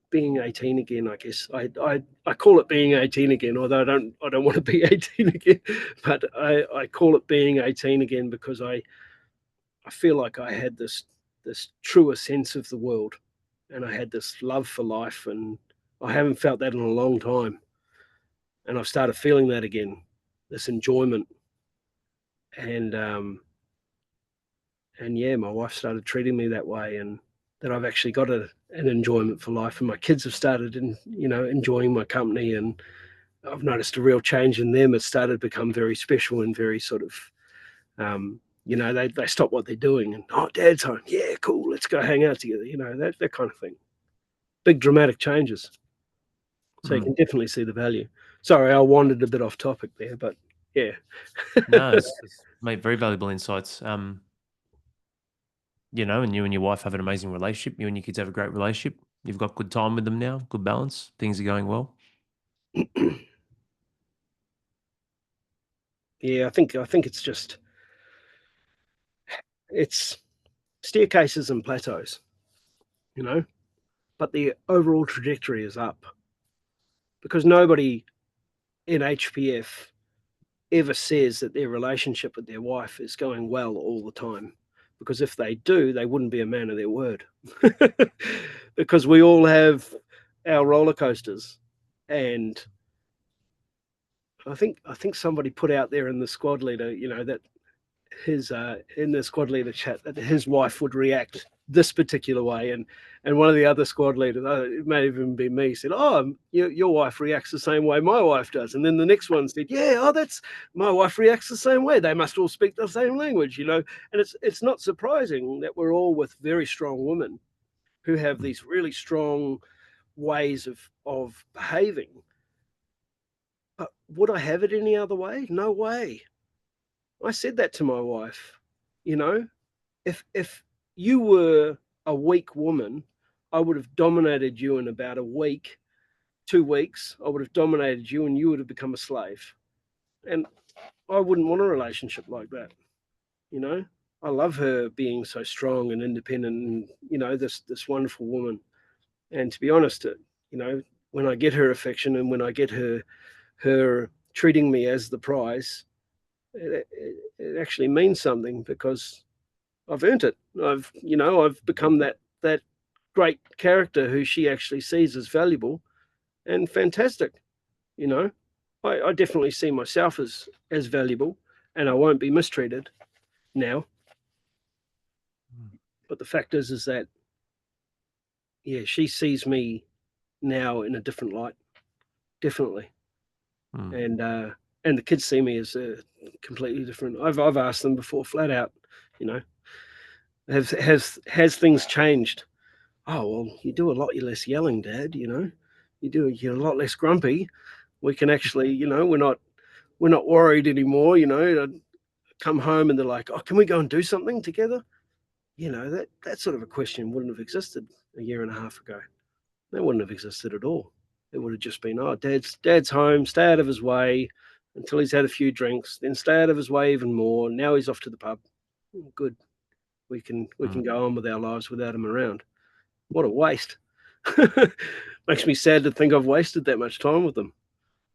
being 18 again. I guess I call it being 18 again, although I don't want to be 18 again, but I call it being 18 again because I feel like I had this truer sense of the world, and I had this love for life, and I haven't felt that in a long time, and I've started feeling that again, this enjoyment, and yeah, my wife started treating me that way, and that I've actually got an enjoyment for life, and my kids have started enjoying my company, and I've noticed a real change in them. It's started to become very special and very sort of they stop what they're doing and, oh, dad's home, yeah, cool, let's go hang out together, that kind of thing. Big dramatic changes. So you Mm. can definitely see the value. Sorry, I wandered a bit off topic there, but yeah. No, it's made very valuable insights. And you and your wife have an amazing relationship. You and your kids have a great relationship. You've got good time with them now, good balance. Things are going well. Yeah, I think it's staircases and plateaus, you know, but the overall trajectory is up, because nobody in HPF ever says that their relationship with their wife is going well all the time. Because if they do, they wouldn't be a man of their word. Because we all have our roller coasters. And I think somebody put out there in the squad leader, that his in the squad leader chat, that his wife would react this particular way, and one of the other squad leaders, it may even be me, said, oh, your wife reacts the same way my wife does. And then the next one said, yeah, oh, that's my wife reacts the same way. They must all speak the same language. And it's not surprising that we're all with very strong women who have Mm. these really strong ways of behaving. But would I have it any other way? No way. I said that to my wife. You know, if you were a weak woman, I would have dominated you in about a week, 2 weeks. I would have dominated you, and you would have become a slave. And I wouldn't want a relationship like that. You know, I love her being so strong and independent, and this wonderful woman. And to be honest, when I get her affection and when I get her treating me as the prize, it actually means something, because I've earned it. I've become that great character who she actually sees as valuable and fantastic. You know, I definitely see myself as valuable, and I won't be mistreated now. Mm. But the fact is that yeah, she sees me now in a different light, definitely. Mm, And and the kids see me as completely different. I've asked them before, flat out, you know, has things changed? Oh well, you do a lot less yelling, Dad. You know, you're a lot less grumpy. We can actually, we're not worried anymore. I'd come home and they're like, oh, can we go and do something together? That sort of a question wouldn't have existed a year and a half ago. That wouldn't have existed at all. It would have just been, oh, dad's home, stay out of his way until he's had a few drinks, then stay out of his way even more. Now he's off to the pub. Good. We can mm, go on with our lives without him around. What a waste. Makes me sad to think I've wasted that much time with them.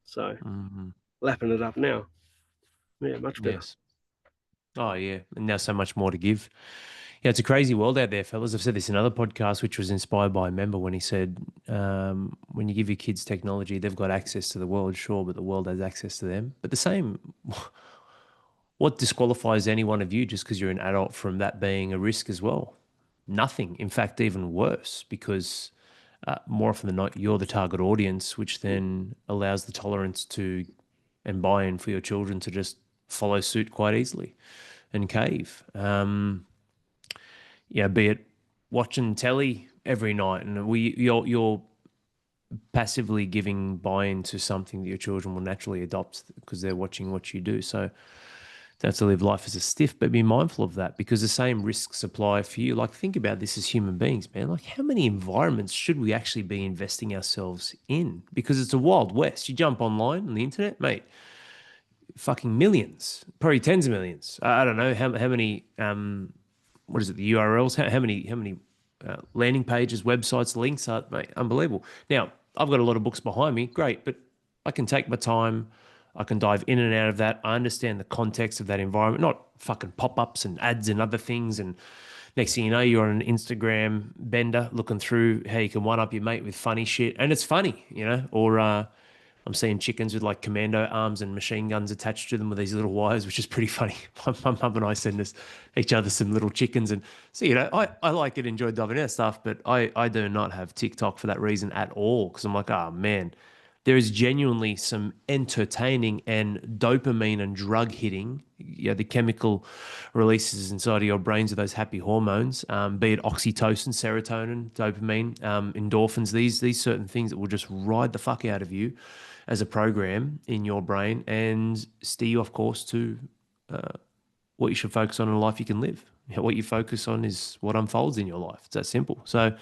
So mm, lapping it up now. Yeah, much better. yes. Oh yeah, and now so much more to give. Yeah, it's a crazy world out there, fellas. I've said this in another podcast, which was inspired by a member when he said, when you give your kids technology, they've got access to the world, sure, but the world has access to them. But the same, what disqualifies any one of you just because you're an adult from that being a risk as well? Nothing. In fact, even worse, because more often than not, you're the target audience, which then allows the tolerance to and buy-in for your children to just follow suit quite easily and cave. Be it watching telly every night, and you're passively giving buy-in to something that your children will naturally adopt because they're watching what you do. So that's to live life as a stiff, but be mindful of that because the same risks apply for you. Like, think about this as human beings, man. Like, how many environments should we actually be investing ourselves in? Because it's a wild west. You jump online on the internet, mate, fucking millions, probably tens of millions. I don't know how many what is it, the URLs, how many landing pages, websites, links are, mate, unbelievable. Now, I've got a lot of books behind me, great, but I can take my time. I can dive in and out of that. I understand the context of that environment, not fucking pop-ups and ads and other things. And next thing you know, you're on an Instagram bender looking through how you can one up your mate with funny shit. And it's funny, or I'm seeing chickens with like commando arms and machine guns attached to them with these little wires, which is pretty funny. My mum and I send us each other some little chickens. And so, I like it, enjoy diving into that stuff, but I do not have TikTok for that reason at all. Cause I'm like, oh man, there is genuinely some entertaining and dopamine and drug hitting, the chemical releases inside of your brains of those happy hormones, be it oxytocin, serotonin, dopamine, endorphins, these certain things that will just ride the fuck out of you as a program in your brain and steer you off course to what you should focus on in a life you can live. What you focus on is what unfolds in your life. It's that simple. So,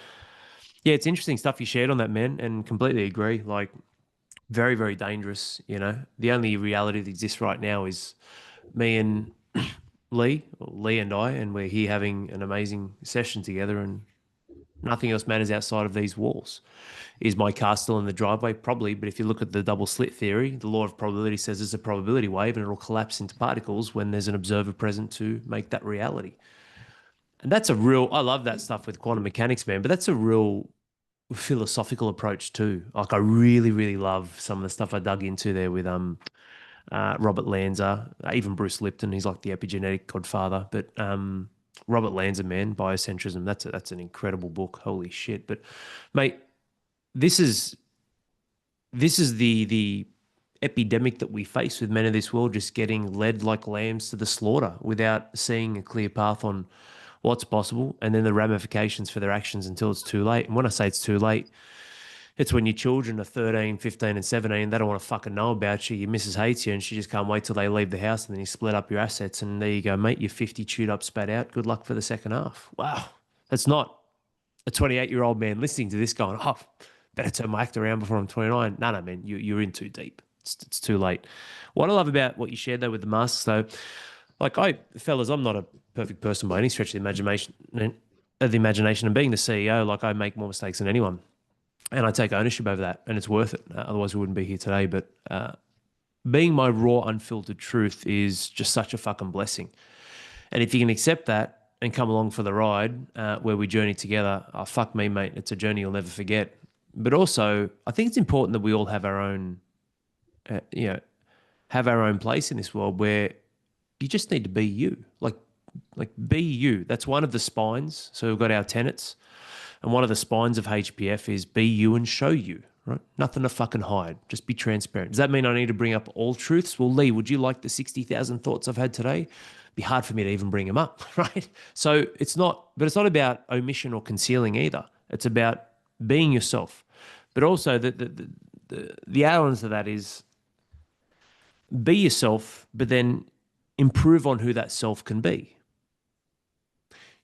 yeah, it's interesting stuff you shared on that, man, and completely agree. Like, very, very dangerous. The only reality that exists right now is me and Lee, or Lee and I, and we're here having an amazing session together, and nothing else matters outside of these walls. Is my car still in the driveway? Probably, but if you look at the double slit theory, the law of probability says it's a probability wave and it'll collapse into particles when there's an observer present to make that reality. And that's I love that stuff with quantum mechanics, man, but that's a real philosophical approach too. Like, I really, really love some of the stuff I dug into there with Robert Lanza, even Bruce Lipton. He's like the epigenetic godfather. But Robert Lanza, man, Biocentrism. That's an incredible book. Holy shit! But mate, this is the epidemic that we face with men of this world just getting led like lambs to the slaughter without seeing a clear path on what's possible and then the ramifications for their actions until it's too late. And when I say it's too late, it's when your children are 13, 15, and 17. They don't want to fucking know about you. Your missus hates you and she just can't wait till they leave the house and then you split up your assets. And there you go, mate. You're 50, chewed up, spat out. Good luck for the second half. Wow. That's not a 28-year-old man listening to this going, oh, better turn my act around before I'm 29. No, no, man. You're in too deep. It's too late. What I love about what you shared, though, with the masks, though, like, fellas, I'm not a perfect person by any stretch of the imagination, and being the CEO, like, I make more mistakes than anyone and I take ownership over that, and it's worth it. Otherwise, we wouldn't be here today. But being my raw, unfiltered truth is just such a fucking blessing. And if you can accept that and come along for the ride where we journey together, oh, fuck me, mate, it's a journey you'll never forget. But also, I think it's important that we all have our own, uh, you know, have our own place in this world where you just need to be you. Like be you. That's one of the spines. So we've got our tenets. And one of the spines of HPF is be you and show you, right? Nothing to fucking hide. Just be transparent. Does that mean I need to bring up all truths? Well, Lee, would you like the 60,000 thoughts I've had today? It'd be hard for me to even bring them up, right? So it's not about omission or concealing either. It's about being yourself. But also the add-on to that is be yourself, but then improve on who that self can be.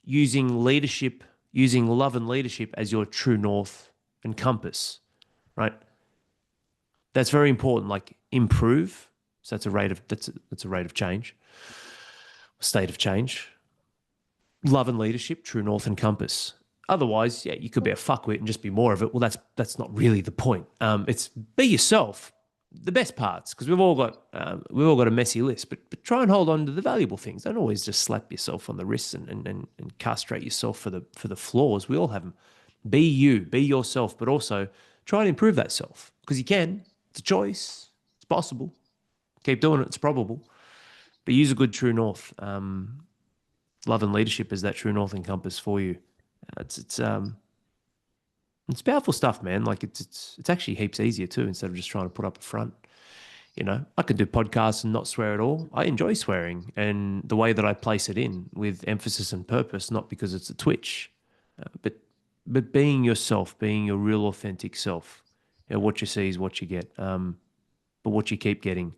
Using leadership, using love and leadership as your true north and compass, right? That's very important. Like improve. So that's a rate of change, state of change. Love and leadership, true north and compass. Otherwise, yeah, you could be a fuckwit and just be more of it. Well, that's not really the point. It's be yourself. The best parts, because we've all got a messy list, but try and hold on to the valuable things. Don't always just slap yourself on the wrists and castrate yourself for the flaws. We all have them. Be you, be yourself, but also try and improve that self because you can. It's a choice. It's possible. Keep doing it. It's probable. But use a good true north. Love and leadership is that true north and compass for you. It's powerful stuff, man. Like it's actually heaps easier too, instead of just trying to put up a front. You know, I can do podcasts and not swear at all. I enjoy swearing and the way that I place it in with emphasis and purpose, not because it's a twitch, but being yourself, being your real authentic self. You know, what you see is what you get. But what you keep getting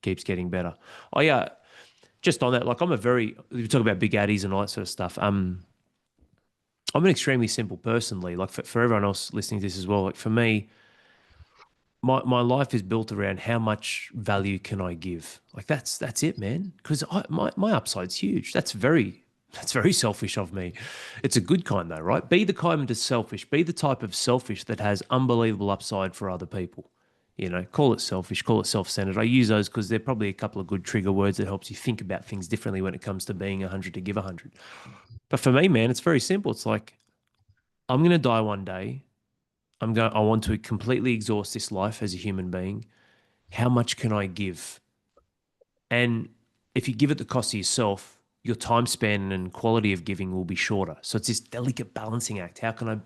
keeps getting better. Oh yeah, just on that, like you talk about big addies and all that sort of stuff. I'm an extremely simple person, Lee. Like for everyone else listening to this as well, like for me, my life is built around how much value can I give. Like that's it, man. Because my upside's huge. That's very selfish of me. It's a good kind though, right? Be the kind that's selfish. Be the type of selfish that has unbelievable upside for other people. You know, call it selfish, call it self-centered. I use those because they're probably a couple of good trigger words that helps you think about things differently when it comes to being 100 to give 100. But for me, man, it's very simple. It's like I'm going to die one day. I want to completely exhaust this life as a human being. How much can I give? And if you give it the cost of yourself, your time span and quality of giving will be shorter. So it's this delicate balancing act. How can I,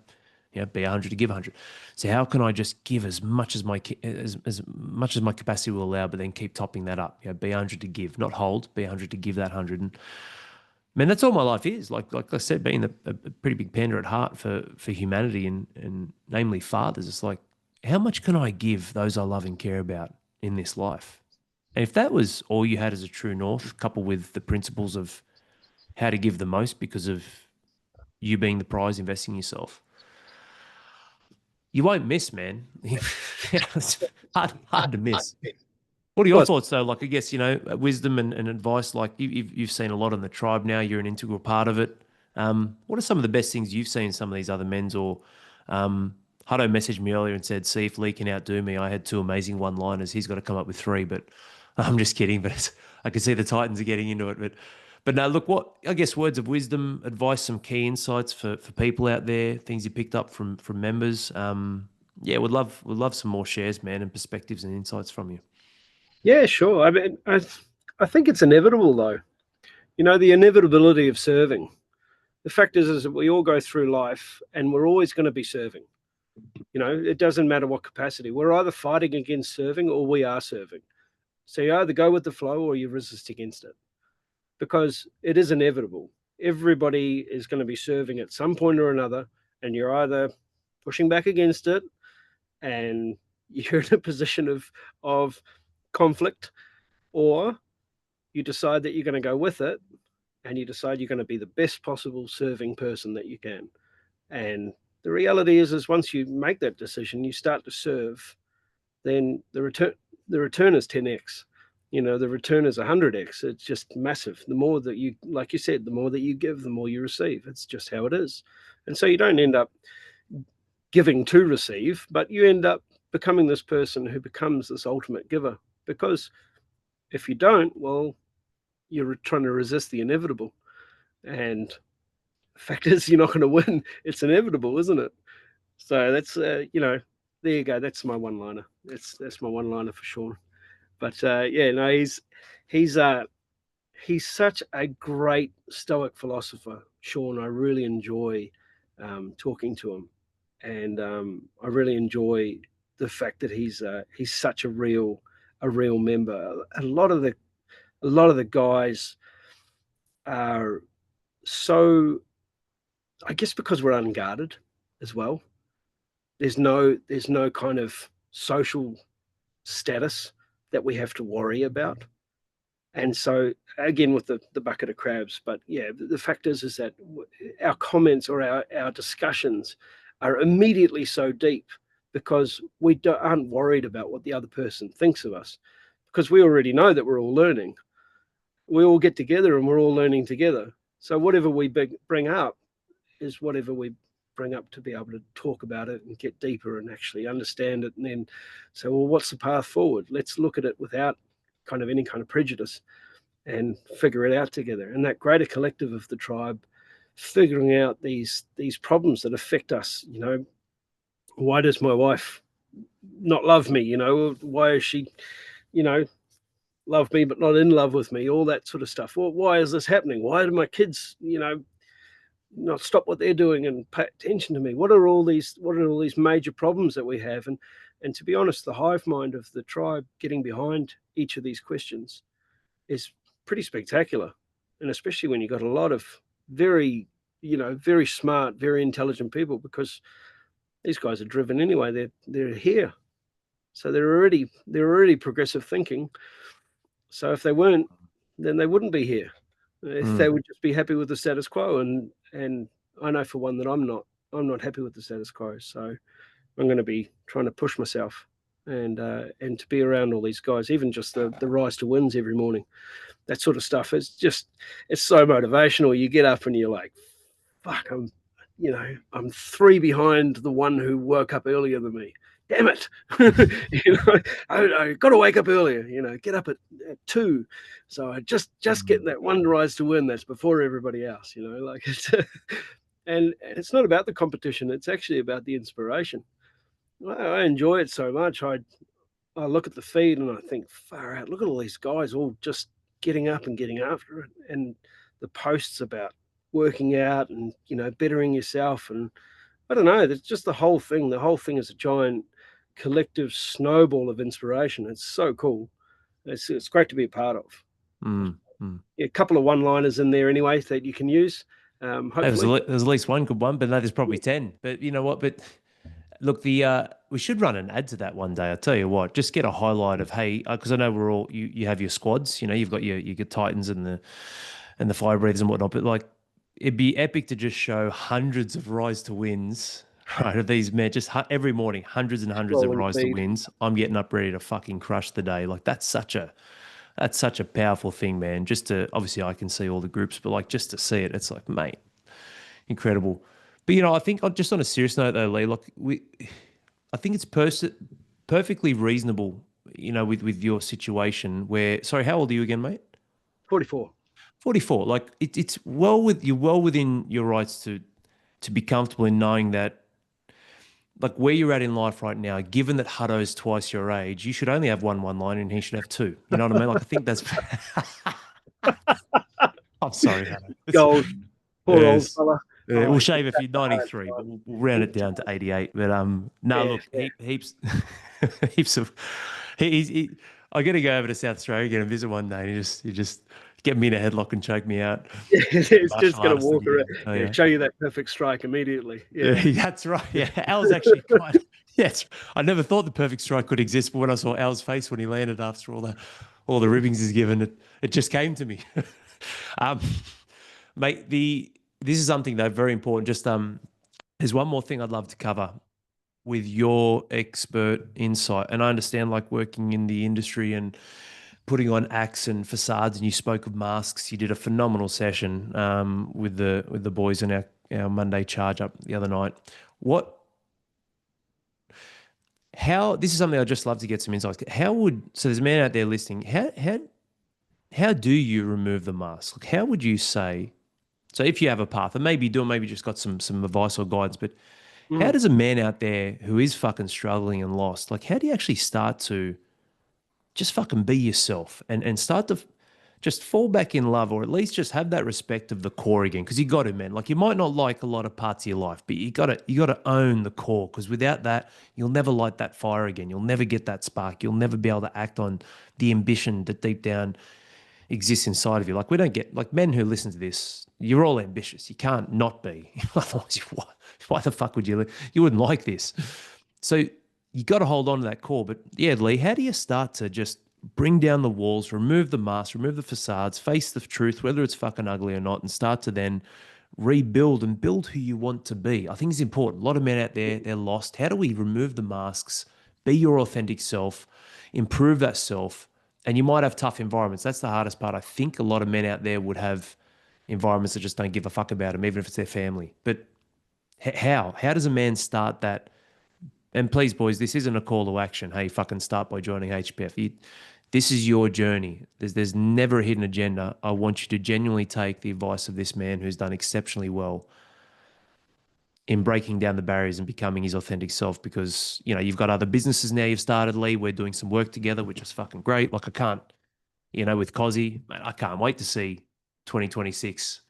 be 100 to give 100? So how can I just give as much as as much as my capacity will allow, but then keep topping that up? Be 100 to give, not hold. Be 100 to give that 100. And man, that's all my life is. Like I said, being a pretty big pander at heart for humanity and namely fathers, it's like, how much can I give those I love and care about in this life? And if that was all you had as a true north, coupled with the principles of how to give the most because of you being the prize, investing in yourself, you won't miss, man. It's hard to miss. What are your Well, thoughts though? Like, I guess, wisdom and advice, like you've seen a lot in the tribe now, you're an integral part of it. What are some of the best things you've seen in some of these other men's or, Hutto messaged me earlier and said, see if Lee can outdo me. I had two amazing one-liners. He's got to come up with three, but I'm just kidding. But I can see the Titans are getting into it. But no, look, I guess words of wisdom, advice, some key insights for people out there, things you picked up from members. Yeah, would love some more shares, man, and perspectives and insights from you. yeah, sure. I mean, I think it's inevitable though. You know, the inevitability of serving. The fact is that we all go through life and we're always going to be serving. You know, it doesn't matter what capacity. We're either fighting against serving or we are serving. So you either go with the flow or you resist against it because it is inevitable. Everybody is going to be serving at some point or another, and you're either pushing back against it and you're in a position of conflict, or you decide that you're going to go with it and you decide you're going to be the best possible serving person that you can. And the reality is once you make that decision, you start to serve, then the return is 10x. You know, the return is 100x. It's just massive. The more that you, like you said, the more that you give, the more you receive. It's just how it is. And so you don't end up giving to receive, but you end up becoming this person who becomes this ultimate giver. Because if you don't, well, you're trying to resist the inevitable. And the fact is, you're not going to win. It's inevitable, isn't it? So that's, there you go. That's my one-liner. That's my one-liner for Sean. But yeah, no, he's such a great Stoic philosopher, Sean. I really enjoy talking to him, and I really enjoy the fact that he's such a real member. A lot of the guys are so, I guess, because we're unguarded as well. There's no kind of social status that we have to worry about. And so again with the bucket of crabs, but yeah, the fact is that our comments or our discussions are immediately so deep because aren't worried about what the other person thinks of us, because we already know that we're all learning. We all get together and we're all learning together. So whatever we bring up is whatever we bring up to be able to talk about it and get deeper and actually understand it, and then say, well, what's the path forward? Let's look at it without kind of any kind of prejudice and figure it out together. And that greater collective of the tribe, figuring out these problems that affect us. You know, why does my wife not love me? You know, why is she, you know, love me but not in love with me? All that sort of stuff. Well, why is this happening? Why do my kids, you know, not stop what they're doing and pay attention to me? What are all these major problems that we have? And to be honest, the hive mind of the tribe getting behind each of these questions is pretty spectacular. And especially when you've got a lot of very, you know, very smart, very intelligent people, because these guys are driven anyway. They're here. So they're already progressive thinking. So if they weren't, then they wouldn't be here. If they would just be happy with the status quo. And I know for one that I'm not happy with the status quo. So I'm going to be trying to push myself and to be around all these guys, even just the rise to wins every morning, that sort of stuff. It's so motivational. You get up and you're like, fuck, I'm 3 behind the one who woke up earlier than me. Damn it. You know, I got to wake up earlier, you know, get up at 2. So I just get that one rise to win that's before everybody else, you know, like it's, and it's not about the competition. It's actually about the inspiration. I enjoy it so much. I look at the feed and I think, far out, look at all these guys all just getting up and getting after it. And the posts about working out and, you know, bettering yourself. And I don't know, it's just the whole thing. The whole thing is a giant collective snowball of inspiration. It's so cool. It's great to be a part of. Yeah, a couple of one-liners in there anyway that you can use. Hopefully. There's at least one good one, but no, there's probably 10. But you know what? But look, we should run an ad to that one day. I'll tell you what, just get a highlight of, hey, because I know we're all you have your squads, you know, you've got your Titans and the fire breathers and whatnot, but like it'd be epic to just show hundreds of rise to wins, right? Of these men, just every morning, hundreds and hundreds of Rolling rise to feed. wins. I'm getting up ready to fucking crush the day. Like that's such a powerful thing, man. Just to obviously I can see all the groups, but like just to see it, it's like, mate, incredible. But you know, I think just on a serious note though, Lee, like I think it's perfectly reasonable, you know, with your situation where, sorry, how old are you again, mate? 44. 44. Like it's you're well within your rights to be comfortable in knowing that like where you're at in life right now, given that Hutto's twice your age, you should only have one line and he should have two. You know what I mean? Like I think that's I'm sorry, Hutto. Gold. Poor old Yes. fella. We'll Oh, shave if you're 93, but we'll round it down to 88. But no, yeah, look, yeah. heaps, heaps of. I got to go over to South Australia again and visit one day. And you just get me in a headlock and choke me out. It's just Martial going to artist of walk the around. year. Oh Yeah, yeah, show you that perfect strike immediately. yeah, Yeah. that's right. Yeah, Al's actually quite. Yes, I never thought the perfect strike could exist, but when I saw Al's face when he landed after all the ribbings he's given, it just came to me. um, mate, this is something though very important. Just there's one more thing I'd love to cover with your expert insight. And I understand like working in the industry and putting on acts and facades, and you spoke of masks. You did a phenomenal session with the boys in our Monday charge up the other night. How this is something I'd just love to get some insights. So there's a man out there listening. How do you remove the mask? Like, how would you say? So if you have a path, and maybe you do, maybe you just got some advice or guidance, but how Mm. does a man out there who is fucking struggling and lost, like how do you actually start to just fucking be yourself and start to just fall back in love, or at least just have that respect of the core again. Because you got to, man. Like you might not like a lot of parts of your life, but you got to own the core. Because without that, you'll never light that fire again. You'll never get that spark. You'll never be able to act on the ambition that deep down exists inside of you. Like we don't get like men who listen to this. You're all ambitious. You can't not be. Otherwise, why the fuck would you? You wouldn't like this. So you got to hold on to that core. But yeah, Lee, how do you start to just bring down the walls, remove the masks, remove the facades, face the truth, whether it's fucking ugly or not, and start to then rebuild and build who you want to be? I think it's important. A lot of men out there, they're lost. How do we remove the masks, be your authentic self, improve that self? And you might have tough environments. That's the hardest part. I think a lot of men out there would have environments that just don't give a fuck about them, even if it's their family. But how? How does a man start that? And please, boys, this isn't a call to action. Hey, fucking start by joining HPF. This is your journey. There's never a hidden agenda. I want you to genuinely take the advice of this man who's done exceptionally well in breaking down the barriers and becoming his authentic self, because, you know, you've got other businesses now you've started, Lee. We're doing some work together, which is fucking great. Like I can't, you know, with Cozzy, man, I can't wait to see 2026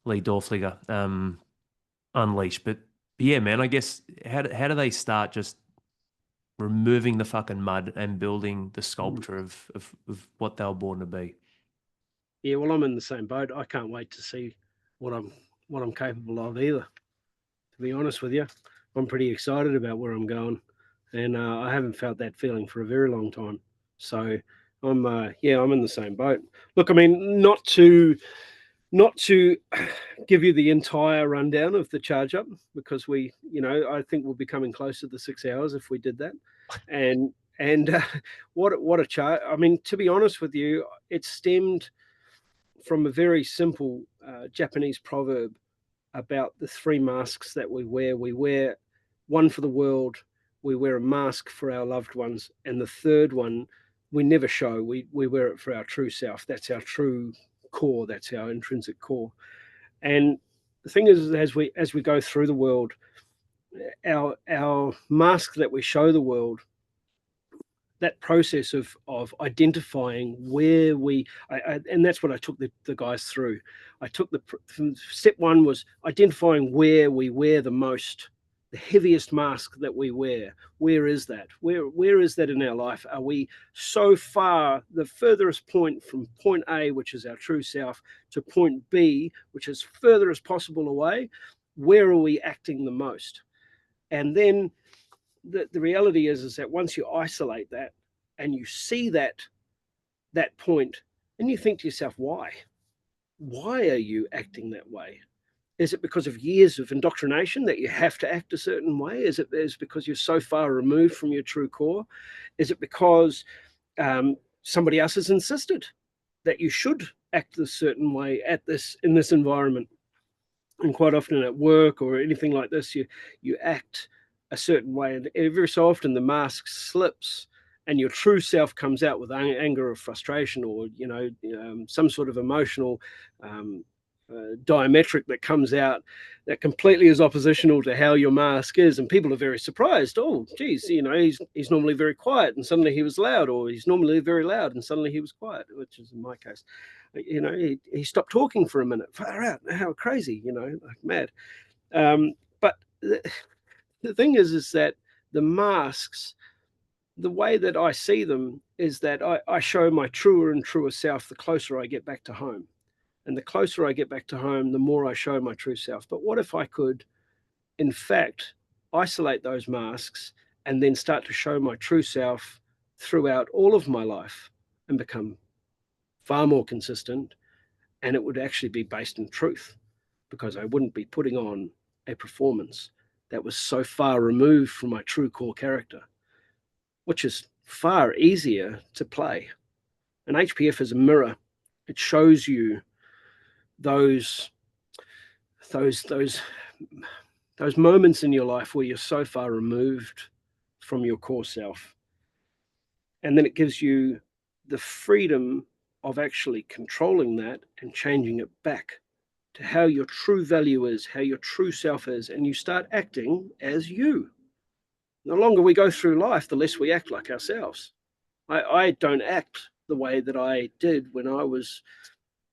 Lee Dorfliger unleashed. But yeah, man, I guess how do they start just removing the fucking mud and building the sculpture of what they were born to be? Yeah, well, I'm in the same boat. I can't wait to see what I'm capable of either. To be honest with you, I'm pretty excited about where I'm going, and I haven't felt that feeling for a very long time. So I'm in the same boat. Look, I mean, not to give you the entire rundown of the charge up, because I think we'll be coming close to the 6 hours if we did that. And what a chart. I mean, to be honest with you, it stemmed from a very simple Japanese proverb about the three masks that we wear. We wear one for the world, we wear a mask for our loved ones, and the third one we never show. We wear it for our true self. That's our true core. That's our intrinsic core. And the thing is, as we go through the world, our mask that we show the world, that process of identifying where and that's what I took the guys through. I took step one was identifying where we wear the most, the heaviest mask that we wear. Where is that? Where is that in our life? Are we so far the furthest point from point A, which is our true self, to point B, which is further as possible away? Where are we acting the most? And then the reality is that once you isolate that and you see that point, and you think to yourself, why are you acting that way? Is it because of years of indoctrination that you have to act a certain way? Is it because you're so far removed from your true core? Is it because somebody else has insisted that you should act a certain way in this environment? And quite often at work or anything like this, you act a certain way, and every so often the mask slips, and your true self comes out with anger or frustration, or some sort of emotional diametric that comes out that completely is oppositional to how your mask is, and people are very surprised. Oh, geez, he's normally very quiet, and suddenly he was loud, or he's normally very loud, and suddenly he was quiet, which is in my case. He stopped talking for a minute. Far out, how crazy, like mad. But the thing is that the masks, the way that I see them is that I show my truer and truer self the closer I get back to home. And the closer I get back to home, the more I show my true self. But what if I could, in fact, isolate those masks and then start to show my true self throughout all of my life and become far more consistent? And it would actually be based in truth, because I wouldn't be putting on a performance that was so far removed from my true core character, which is far easier to play. And HPF is a mirror. It shows you those moments in your life where you're so far removed from your core self. And then it gives you the freedom of actually controlling that and changing it back to how your true value is, how your true self is, and you start acting as you. The longer we go through life, the less we act like ourselves. I don't act the way that I did when I was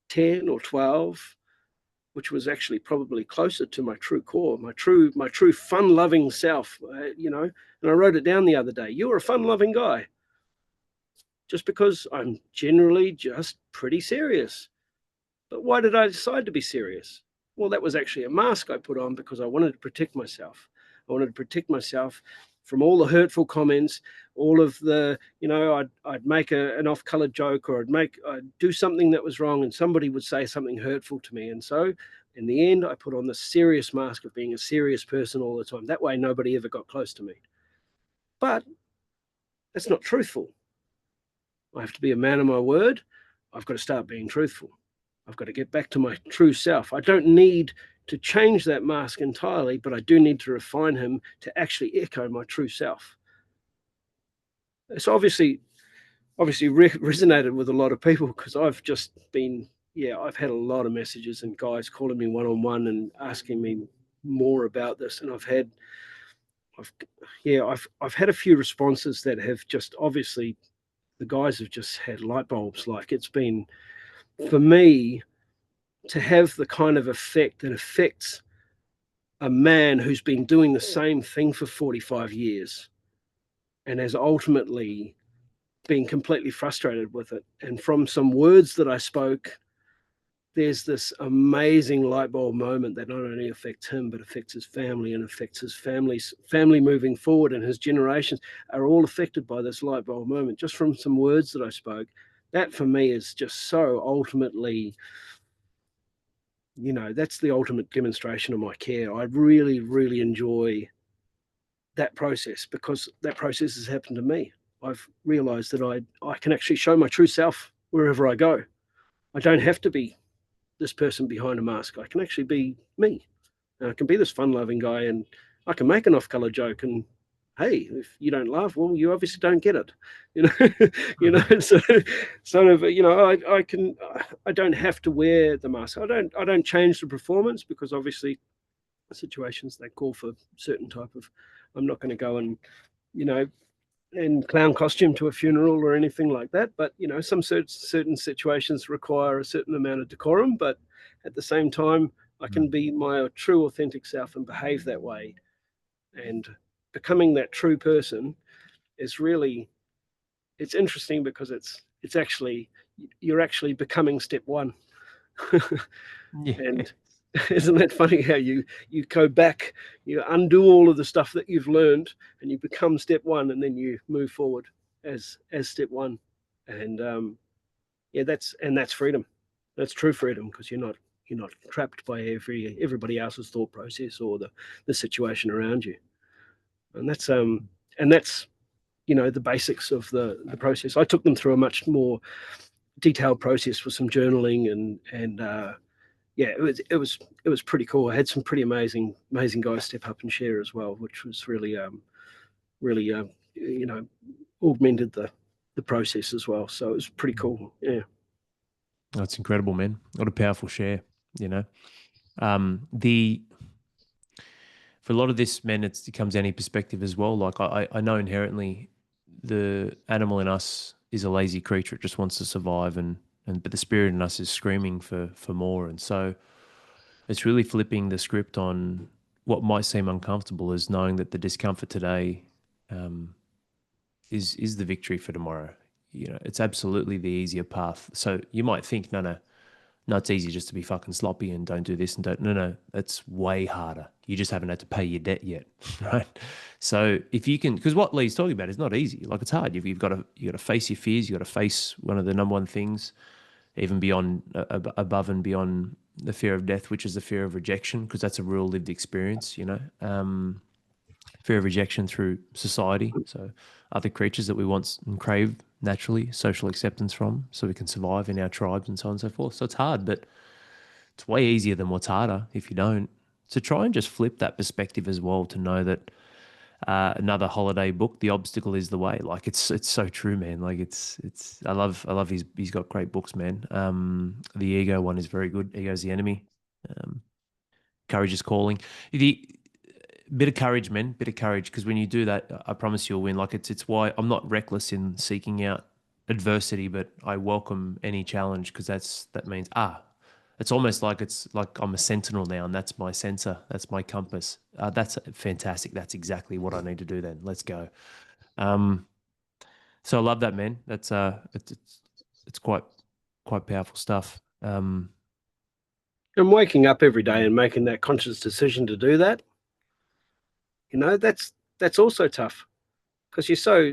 10 or 12, which was actually probably closer to my true core, my true fun-loving self, you know. And I wrote it down the other day. You're a fun-loving guy, just because I'm generally just pretty serious. But why did I decide to be serious? Well, that was actually a mask I put on because I wanted to protect myself. I wanted to protect myself from all the hurtful comments, all of the, you know, I'd make an off-color joke, or I'd do something that was wrong, and somebody would say something hurtful to me. And so in the end, I put on the serious mask of being a serious person all the time. That way, nobody ever got close to me. But that's not truthful. I have to be a man of my word. I've got to start being truthful. I've got to get back to my true self. I don't need to change that mask entirely, but I do need to refine him to actually echo my true self. It's obviously resonated with a lot of people, because I've just been, yeah, I've had a lot of messages and guys calling me one on one and asking me more about this, and I've I've had a few responses that have just, obviously, the guys have just had light bulbs. Like, it's been, for me, to have the kind of effect that affects a man who's been doing the same thing for 45 years and has ultimately been completely frustrated with it. And from some words that I spoke, there's this amazing light bulb moment that not only affects him, but affects his family and affects his family moving forward, and his generations are all affected by this light bulb moment just from some words that I spoke. That for me is just so ultimately, you know, that's the ultimate demonstration of my care. I really, really enjoy that process, because that process has happened to me. I've realized that I can actually show my true self wherever I go. I don't have to be this person behind a mask. I can actually be me. And I can be this fun-loving guy, and I can make an off-color joke. And hey, if you don't laugh, well, you obviously don't get it. You know, you know. So, sort of, you know, I can. I don't have to wear the mask. I don't change the performance, because obviously situations that call for certain type of. I'm not going to go and, you know, in clown costume to a funeral or anything like that. But you know, some certain situations require a certain amount of decorum. But at the same time, I can be my true, authentic self and behave that way. And becoming that true person is really, it's interesting, because it's actually, you're actually becoming step one. Yeah. And isn't that funny how you go back, you undo all of the stuff that you've learned, and you become step one, and then you move forward as step one. And yeah, that's freedom. That's true freedom, because you're not trapped by everybody else's thought process or the situation around you. And that's you know, the basics of the process. I took them through a much more detailed process with some journaling, and yeah, it was pretty cool. I had some pretty amazing guys step up and share as well, which was really you know, augmented the process as well. So it was pretty cool. Yeah. That's incredible, man. What a powerful share, you know. The For a lot of this, man, it comes down to perspective as well. Like I know inherently the animal in us is a lazy creature. It just wants to survive, and but the spirit in us is screaming for more. And so it's really flipping the script on what might seem uncomfortable, is knowing that the discomfort today um, is the victory for tomorrow. You know, it's absolutely the easier path. So you might think, no, it's easy just to be fucking sloppy and don't do this and don't. No, no, that's way harder. You just haven't had to pay your debt yet, right? So if you can, because what Lee's talking about is not easy. Like, it's hard. You've got to face your fears. You've got to face one of the number one things, even beyond above and beyond the fear of death, which is the fear of rejection, because that's a real lived experience. You know, fear of rejection through society. So other creatures that we want and crave naturally social acceptance from, so we can survive in our tribes and so on and so forth. So it's hard, but it's way easier than what's harder if you don't. So try and just flip that perspective as well, to know that another holiday book, The Obstacle is the Way. Like, it's so true, man. Like, it's I love he's got great books, man. The Ego one is very good. Ego's the Enemy. Um, Courage is Calling. The bit of courage, man. Bit of courage, because when you do that, I promise you'll win. Like, it's why I'm not reckless in seeking out adversity, but I welcome any challenge because that means it's almost like it's like I'm a sentinel now, and that's my sensor, that's my compass. That's fantastic. That's exactly what I need to do. Then let's go. Um, so I love that, man. That's it's quite powerful stuff. And waking up every day and making that conscious decision to do that, that's also tough because you're so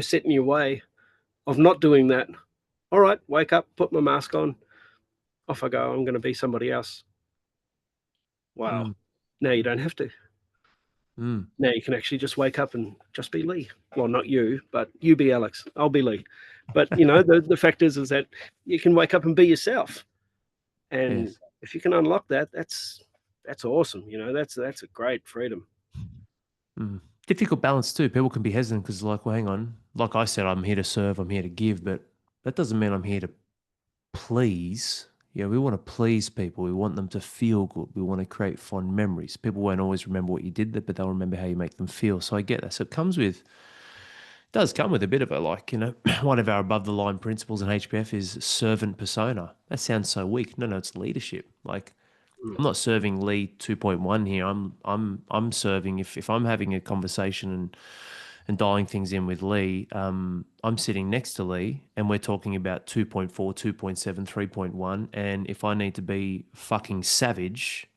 set in your way of not doing that. All right, wake up, put my mask on, off I go. I'm going to be somebody else. Wow. mm, Now you don't have to. mm, Now you can actually just wake up and just be Lee. Well, not you, but you be Alex. I'll be Lee. But the fact is that you can wake up and be yourself. And yes. if you can unlock that, that's awesome. That's a great freedom. Mm. Difficult balance too. People can be hesitant because, like, well, hang on. Like I said, I'm here to serve, I'm here to give, but that doesn't mean I'm here to please. Yeah, we want to please people. We want them to feel good. We want to create fond memories. People won't always remember what you did there, but they'll remember how you make them feel. So I get that. So does come with a bit of a like, one of our above the line principles in HPF is servant persona. That sounds so weak. No, it's leadership. Like Mm. I'm not serving Lee 2.1 here. I'm serving if I'm having a conversation and dialing things in with Lee, I'm sitting next to Lee and we're talking about 2.4, 2.7, 3.1. And if I need to be fucking savage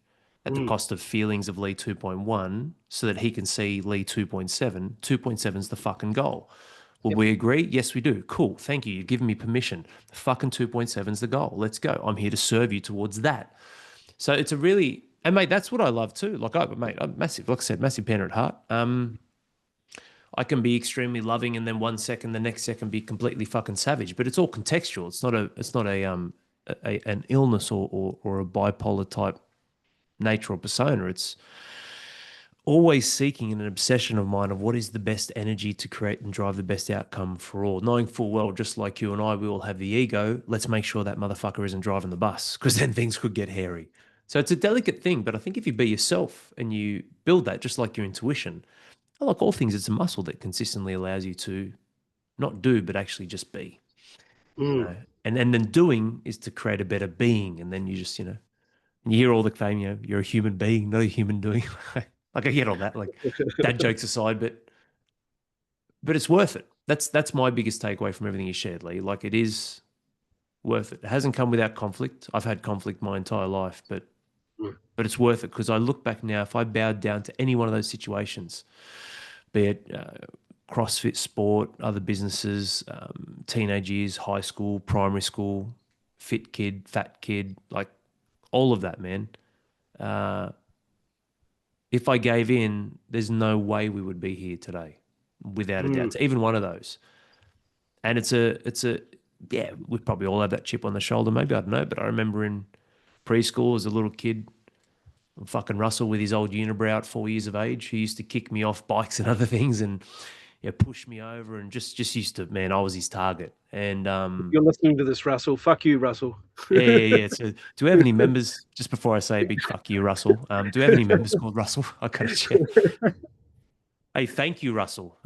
at the Mm. cost of feelings of Lee 2.1 so that he can see Lee 2.7, 2.7 is the fucking goal. Will Yep. we agree? Yes, we do. Cool. Thank you. You've given me permission. Fucking 2.7 is the goal. Let's go. I'm here to serve you towards that. So it's a really, and mate, that's what I love too. Like, mate, I'm massive, like I said, massive parent at heart. I can be extremely loving, and then 1 second, the next second, be completely fucking savage. But it's all contextual. It's not an illness or a bipolar type nature or persona. It's always seeking an obsession of mine of what is the best energy to create and drive the best outcome for all. Knowing full well, just like you and I, we all have the ego. Let's make sure that motherfucker isn't driving the bus because then things could get hairy. So it's a delicate thing, but I think if you be yourself and you build that, just like your intuition, like all things, it's a muscle that consistently allows you to not do, but actually just be. Mm. And then doing is to create a better being, and then you just and you hear all the claim, you're a human being, not a human doing. Like I get all that, like dad jokes aside, but it's worth it. That's my biggest takeaway from everything you shared, Lee. Like it is worth it. It hasn't come without conflict. I've had conflict my entire life, Mm. but it's worth it because I look back now. If I bowed down to any one of those situations, be it CrossFit, sport, other businesses, teenage years, high school, primary school, fit kid, fat kid, like all of that, man. Uh, if I gave in, there's no way we would be here today, without a doubt. Mm. So even one of those, and yeah, we probably all have that chip on the shoulder. Maybe I don't know, but I remember in preschool as a little kid, fucking Russell with his old unibrow at 4 years of age, he used to kick me off bikes and other things, and push me over, and just used to, man, I was his target. And If you're listening to this, Russell, fuck you, Russell. yeah. So do we have any members? Just before I say a big fuck you, Russell, do we have any members called Russell? I gotta check. Hey, thank you, Russell.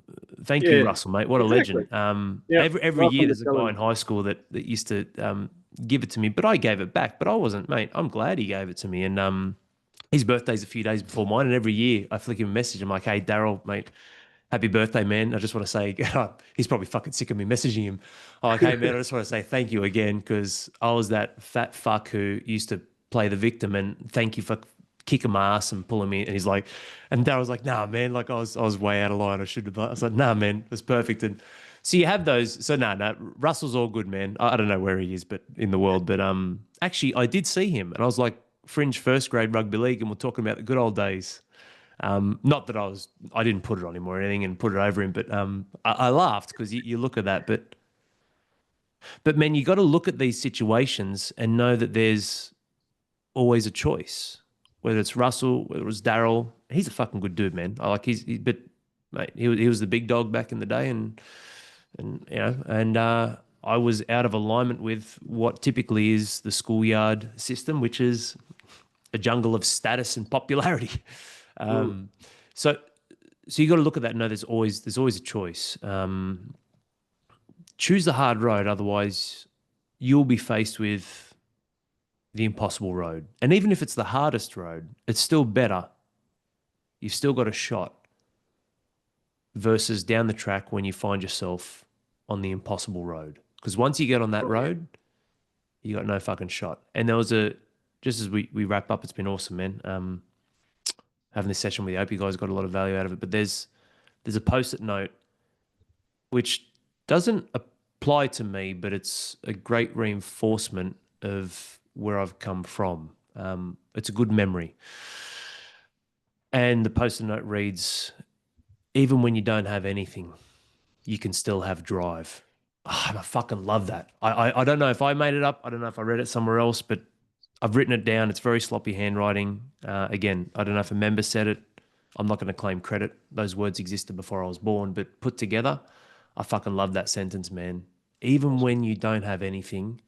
Thank you, Yeah, Russell, mate. What a exactly. legend. Yeah, Every year welcome to there's a tell guy him. in high school that used to give it to me, but I gave it back. But I wasn't, mate. I'm glad he gave it to me. And his birthday's a few days before mine, and every year I flick him a message. I'm like, hey, Daryl, mate, happy birthday, man. I just want to say, he's probably fucking sick of me messaging him. I'm like, hey, man, I just want to say thank you again because I was that fat fuck who used to play the victim, and thank you for kicking my ass and pulling me. And he's like, and Daryl's like, nah, man, like I was way out of line. I should have. I was like, nah, man, it's perfect. And so you have those. So nah, Russell's all good, man. I don't know where he is, but in the world. But actually, I did see him, and I was like, fringe first grade rugby league, and we're talking about the good old days. Not that I didn't put it on him or anything and put it over him, but I laughed because you look at that. But man, you got to look at these situations and know that there's always a choice. Whether it's Russell, whether it's Daryl, he's a fucking good dude, man. I like but mate, he was the big dog back in the day, and I was out of alignment with what typically is the schoolyard system, which is a jungle of status and popularity. Mm. Um, so so you got to look at that and know there's always a choice. choose the hard road. Otherwise, you'll be faced with the impossible road. And even if it's the hardest road, it's still better. You've still got a shot versus down the track when you find yourself on the impossible road. Because once you get on that Oh yeah, road, you got no fucking shot. And there was a, just as we wrap up, it's been awesome, man. Having this session with you. I hope you guys got a lot of value out of it. But there's a post-it note which doesn't apply to me, but it's a great reinforcement of where I've come from. It's a good memory. And the post-it note reads, even when you don't have anything, you can still have drive. Oh, and I fucking love that. I don't know if I made it up. I don't know if I read it somewhere else, but I've written it down. It's very sloppy handwriting. Again, I don't know if a member said it. I'm not going to claim credit. Those words existed before I was born, but put together, I fucking love that sentence, man. Even awesome. when you don't have anything,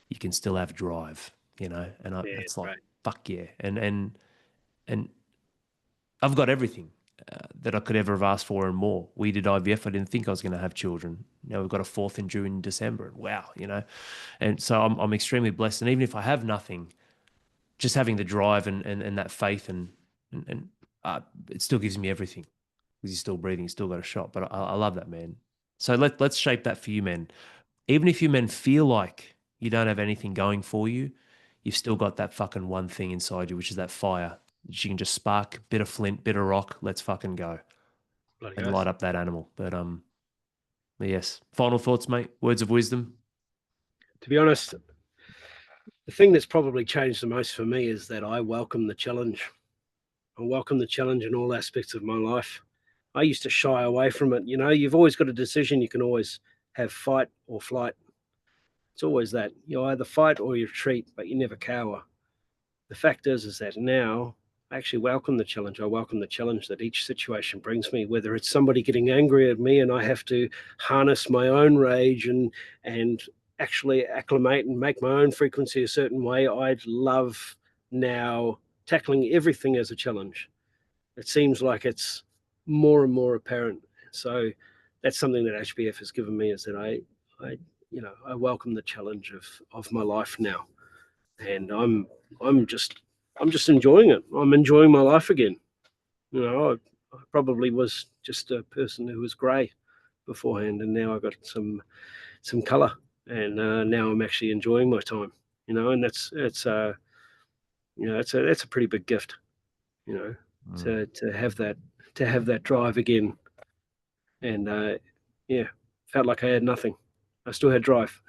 you can still have drive, you know? And Yeah, it's like, great. fuck yeah. And I've got everything that I could ever have asked for and more. We did IVF. I didn't think I was going to have children. Now we've got a fourth in June, December. Wow, you know? And so I'm extremely blessed. And even if I have nothing, just having the drive and that faith and it still gives me everything because he's still breathing, he's still got a shot. But I love that, man. So let's shape that for you, men. Even if you men feel like you don't have anything going for you, you've still got that fucking one thing inside you, which is that fire. That you can just spark, bit of flint, bit of rock. Let's fucking go Bloody and oath. light up that animal. But yes. Final thoughts, mate. Words of wisdom. To be honest, the thing that's probably changed the most for me is that I welcome the challenge. I welcome the challenge in all aspects of my life. I used to shy away from it. You know, you've always got a decision. You can always have fight or flight. It's always that. You either fight or you retreat, but you never cower. The fact is that now I actually welcome the challenge. I welcome the challenge that each situation brings me, whether it's somebody getting angry at me and I have to harness my own rage and actually acclimate and make my own frequency a certain way. I'd love now tackling everything as a challenge. It seems like it's more and more apparent. So that's something that HBF has given me, is that I I welcome the challenge of my life now, and I'm just I'm just enjoying it. I'm enjoying my life again. You know, I probably was just a person who was grey beforehand, and now I got some colour, and now I'm actually enjoying my time. You know, and that's a pretty big gift. You know, Mm. to have that drive again, and yeah, felt like I had nothing. I still had drive.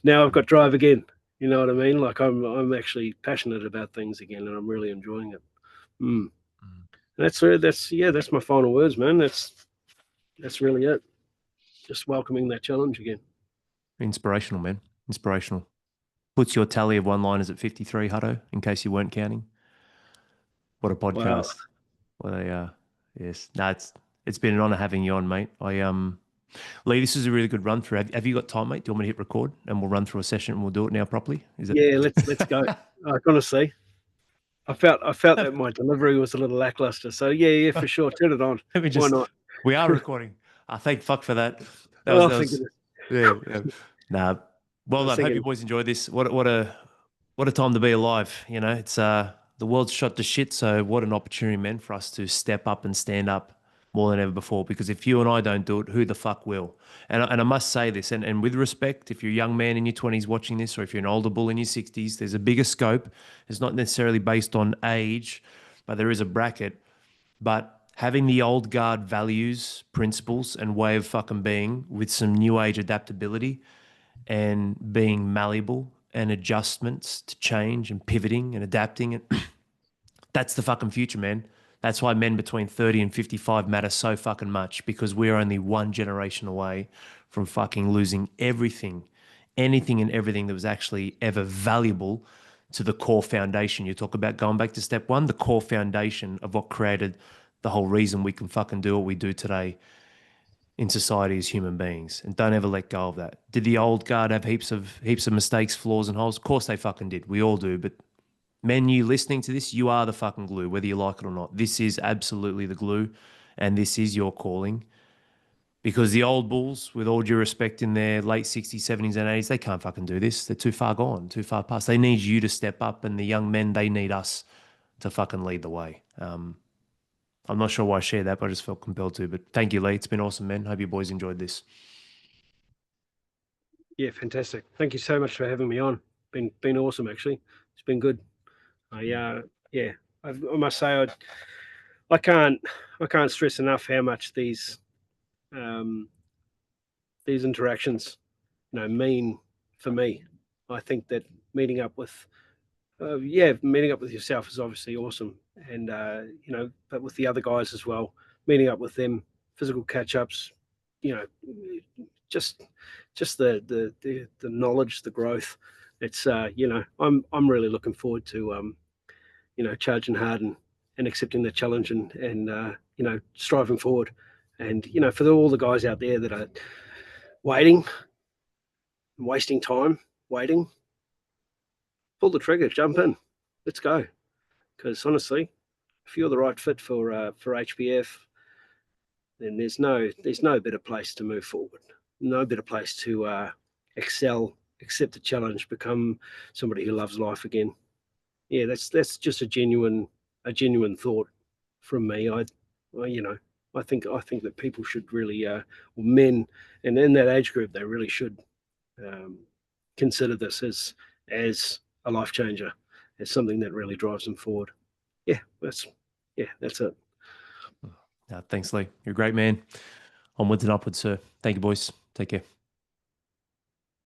Now I've got drive again. You know what I mean? Like I'm actually passionate about things again, and I'm really enjoying it. Mm. Mm. That's my final words, man. That's really it. Just welcoming that challenge again. Inspirational, man. Inspirational. Puts your tally of one-liners at 53, Hutto, in case you weren't counting. What a Wow. podcast. What a yes. No, it's been an honor having you on, mate. Lee, this is a really good run through. Have you got time, mate? Do you want me to hit record and we'll run through a session and we'll do it now properly? Is it Yeah, let's go. Honestly, I felt that my delivery was a little lackluster. So yeah, for sure. Turn it on. let me Why just not? we are recording. Thank fuck for that. Oh, That thank was goodness. yeah, yeah. Nah. I Well was done. Hope you thinking, boys enjoyed this. What a time to be alive. You know, it's the world's shot to shit. So what an opportunity, man, for us to step up and stand up more than ever before. Because if you and I don't do it, who the fuck will? And I must say this, and with respect, if you're a young man in your 20s watching this, or if you're an older bull in your 60s, there's a bigger scope. It's not necessarily based on age, but there is a bracket. But having the old guard values, principles, and way of fucking being with some new age adaptability and being malleable and adjustments to change and pivoting and adapting. And that's the fucking future, man. That's why men between 30 and 55 matter so fucking much because we're only one generation away from fucking losing everything, anything and everything that was actually ever valuable to the core foundation. You talk about going back to step one, the core foundation of what created the whole reason we can fucking do what we do today in society as human beings, and don't ever let go of that. Did the old guard have heaps of mistakes, flaws, and holes? Of course they fucking did. We all do. But men, you listening to this, you are the fucking glue, whether you like it or not. This is absolutely the glue, and this is your calling. because the old bulls, with all due respect, in their late 60s, 70s, and 80s, they can't fucking do this. They're too far gone, too far past. They need you to step up, and the young men, they need us to fucking lead the way. I'm not sure why I shared that, but I just felt compelled to. But thank you, Lee. It's been awesome, man. Hope you boys enjoyed this. Yeah, fantastic. Thank you so much for having me on. Been awesome actually. It's been good. Yeah, I must say I can't I can't stress enough how much um, these interactions mean for me. I think that meeting up with meeting up with yourself is obviously awesome, and but with the other guys as well, meeting up with them, physical catch ups, you know, just the knowledge, the growth. It's I'm really looking forward to charging hard and accepting the challenge and striving forward, and for all the guys out there that are waiting, wasting time, waiting, pull the trigger, jump in, let's go. Because honestly, if you're the right fit for HBF, then there's no better place to move forward. No better place to excel, accept the challenge, become somebody who loves life again. Yeah, that's just a genuine thought from me. I think that people should really, men, and in that age group, they really should um, consider this as a life changer, as something that really drives them forward. Yeah, that's it. Thanks, Lee. You're a great man. Onwards and upwards, sir. Thank you, boys. Take care.